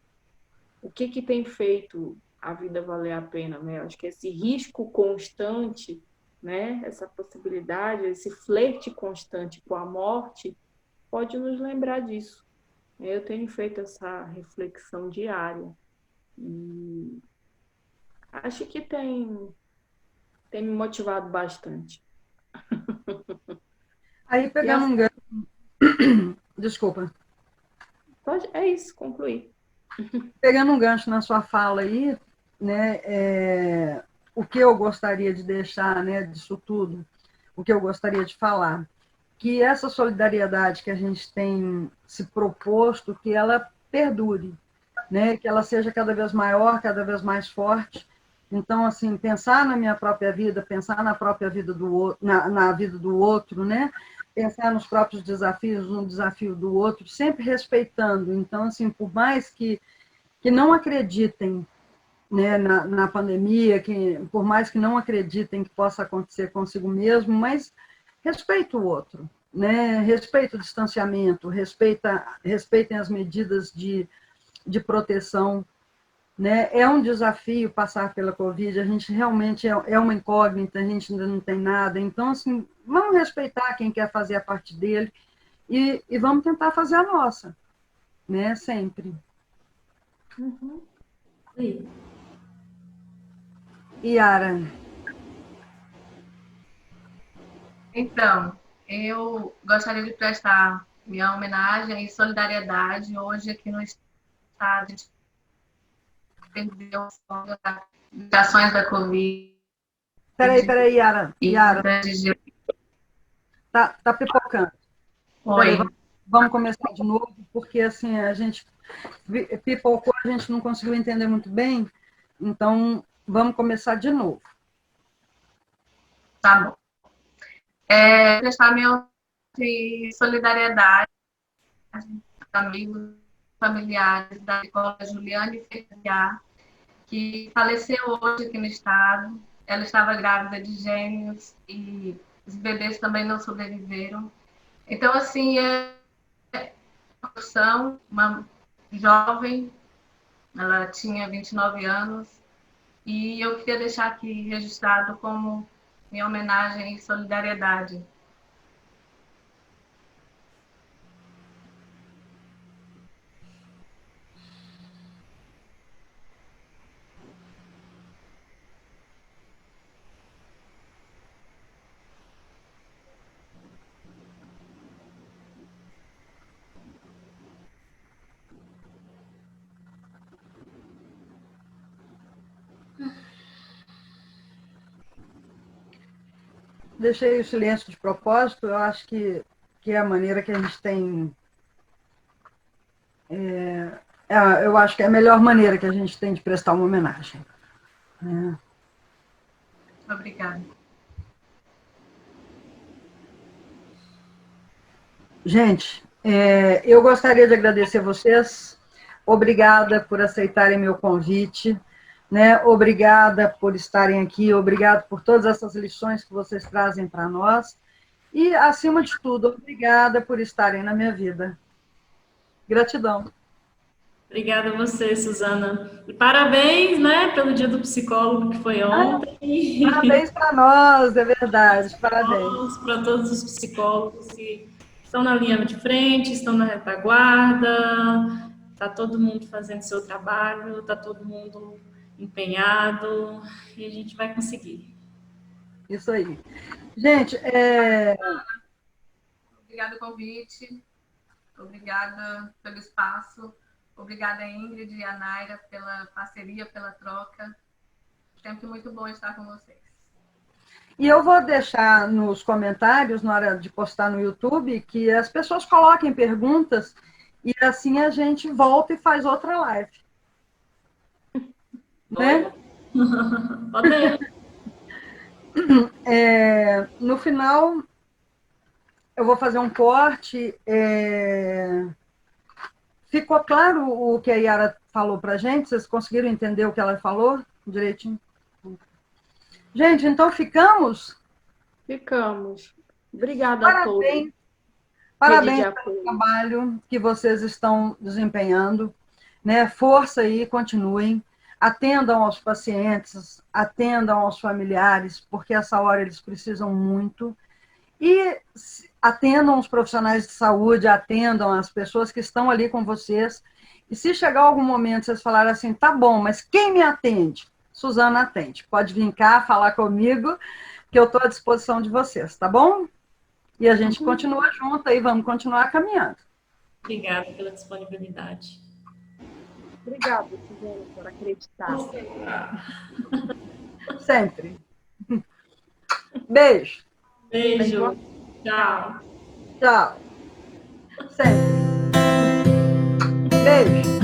O que que tem feito a vida valer a pena, né? Acho que esse risco constante, né? Essa possibilidade, esse flerte constante com a morte, pode nos lembrar disso. Eu tenho feito essa reflexão diária e acho que tem me motivado bastante. Aí, E pegando um assim, gancho, desculpa, é isso, concluir. pegando um gancho na sua fala aí, né, o que eu gostaria de deixar, né, disso tudo, o que eu gostaria de falar, que essa solidariedade que a gente tem se proposto, que ela perdure, né, que ela seja cada vez maior, cada vez mais forte. Então, assim, pensar na minha própria vida, pensar na própria vida do outro, na vida do outro, né? Pensar nos próprios desafios, no desafio do outro, sempre respeitando. Então, assim, por mais que não acreditem, né, na pandemia, por mais que não acreditem que possa acontecer consigo mesmo, mas respeita o outro, né? Respeita o distanciamento, respeitem as medidas de proteção, né? É um desafio passar pela Covid, a gente realmente é uma incógnita, a gente ainda não tem nada, então, assim, vamos respeitar quem quer fazer a parte dele e vamos tentar fazer a nossa, né? Sempre. Uhum. Sim. Yara, Então, eu gostaria de prestar minha homenagem e solidariedade hoje aqui no estado de perdeu as ações da Covid peraí, e Yara, de... tá pipocando. Peraí, Oi, vamos começar de novo, porque assim, a gente pipocou, a gente não conseguiu entender muito bem, então vamos começar de novo. tá bom. Prestar minha solidariedade aos amigos, familiares da escola Juliane Ferriar, que faleceu hoje aqui no estado. Ela estava grávida de gêmeos e os bebês também não sobreviveram. Então, assim, uma jovem, ela tinha 29 anos, e eu queria deixar aqui registrado como minha homenagem e solidariedade. Deixei o silêncio de propósito, eu acho que é a maneira que a gente tem. Eu acho que é a melhor maneira que a gente tem de prestar uma homenagem, né? Obrigada. Gente, eu gostaria de agradecer a vocês. Obrigada por aceitarem meu convite, né? Obrigada por estarem aqui, obrigado por todas essas lições que vocês trazem para nós. E, acima de tudo, obrigada por estarem na minha vida. Gratidão. Obrigada a você, Suzana. E parabéns, né, pelo Dia do Psicólogo que foi ontem. Parabéns para nós, é verdade, parabéns. Para todos os psicólogos que estão na linha de frente, estão na retaguarda. Está todo mundo fazendo seu trabalho, está todo mundo empenhado e a gente vai conseguir. Isso aí. Gente, Obrigada pelo convite, obrigada pelo espaço, obrigada, Ingrid e a Naira, pela parceria, pela troca. Sempre muito bom estar com vocês. e eu vou deixar nos comentários, na hora de postar no YouTube, que as pessoas coloquem perguntas e assim a gente volta e faz outra live. Né? Podemos. No final, eu vou fazer um corte. Ficou claro o que a Yara falou para a gente? Vocês conseguiram entender o que ela falou direitinho? Gente, então ficamos? Ficamos. Obrigada a todos. Parabéns pelo trabalho que vocês estão desempenhando, né? Força aí, continuem. Atendam aos pacientes, atendam aos familiares, porque essa hora eles precisam muito. E atendam os profissionais de saúde, atendam as pessoas que estão ali com vocês. E se chegar algum momento vocês falarem assim, tá bom, mas quem me atende? Suzana atende. Pode vir cá falar comigo, que eu estou à disposição de vocês, tá bom? E a gente continua junto aí, vamos continuar caminhando. Obrigada pela disponibilidade. Obrigada, Suzana, por acreditar. Sempre. Beijo. Beijo. Tchau. Tchau. Sempre. Beijo.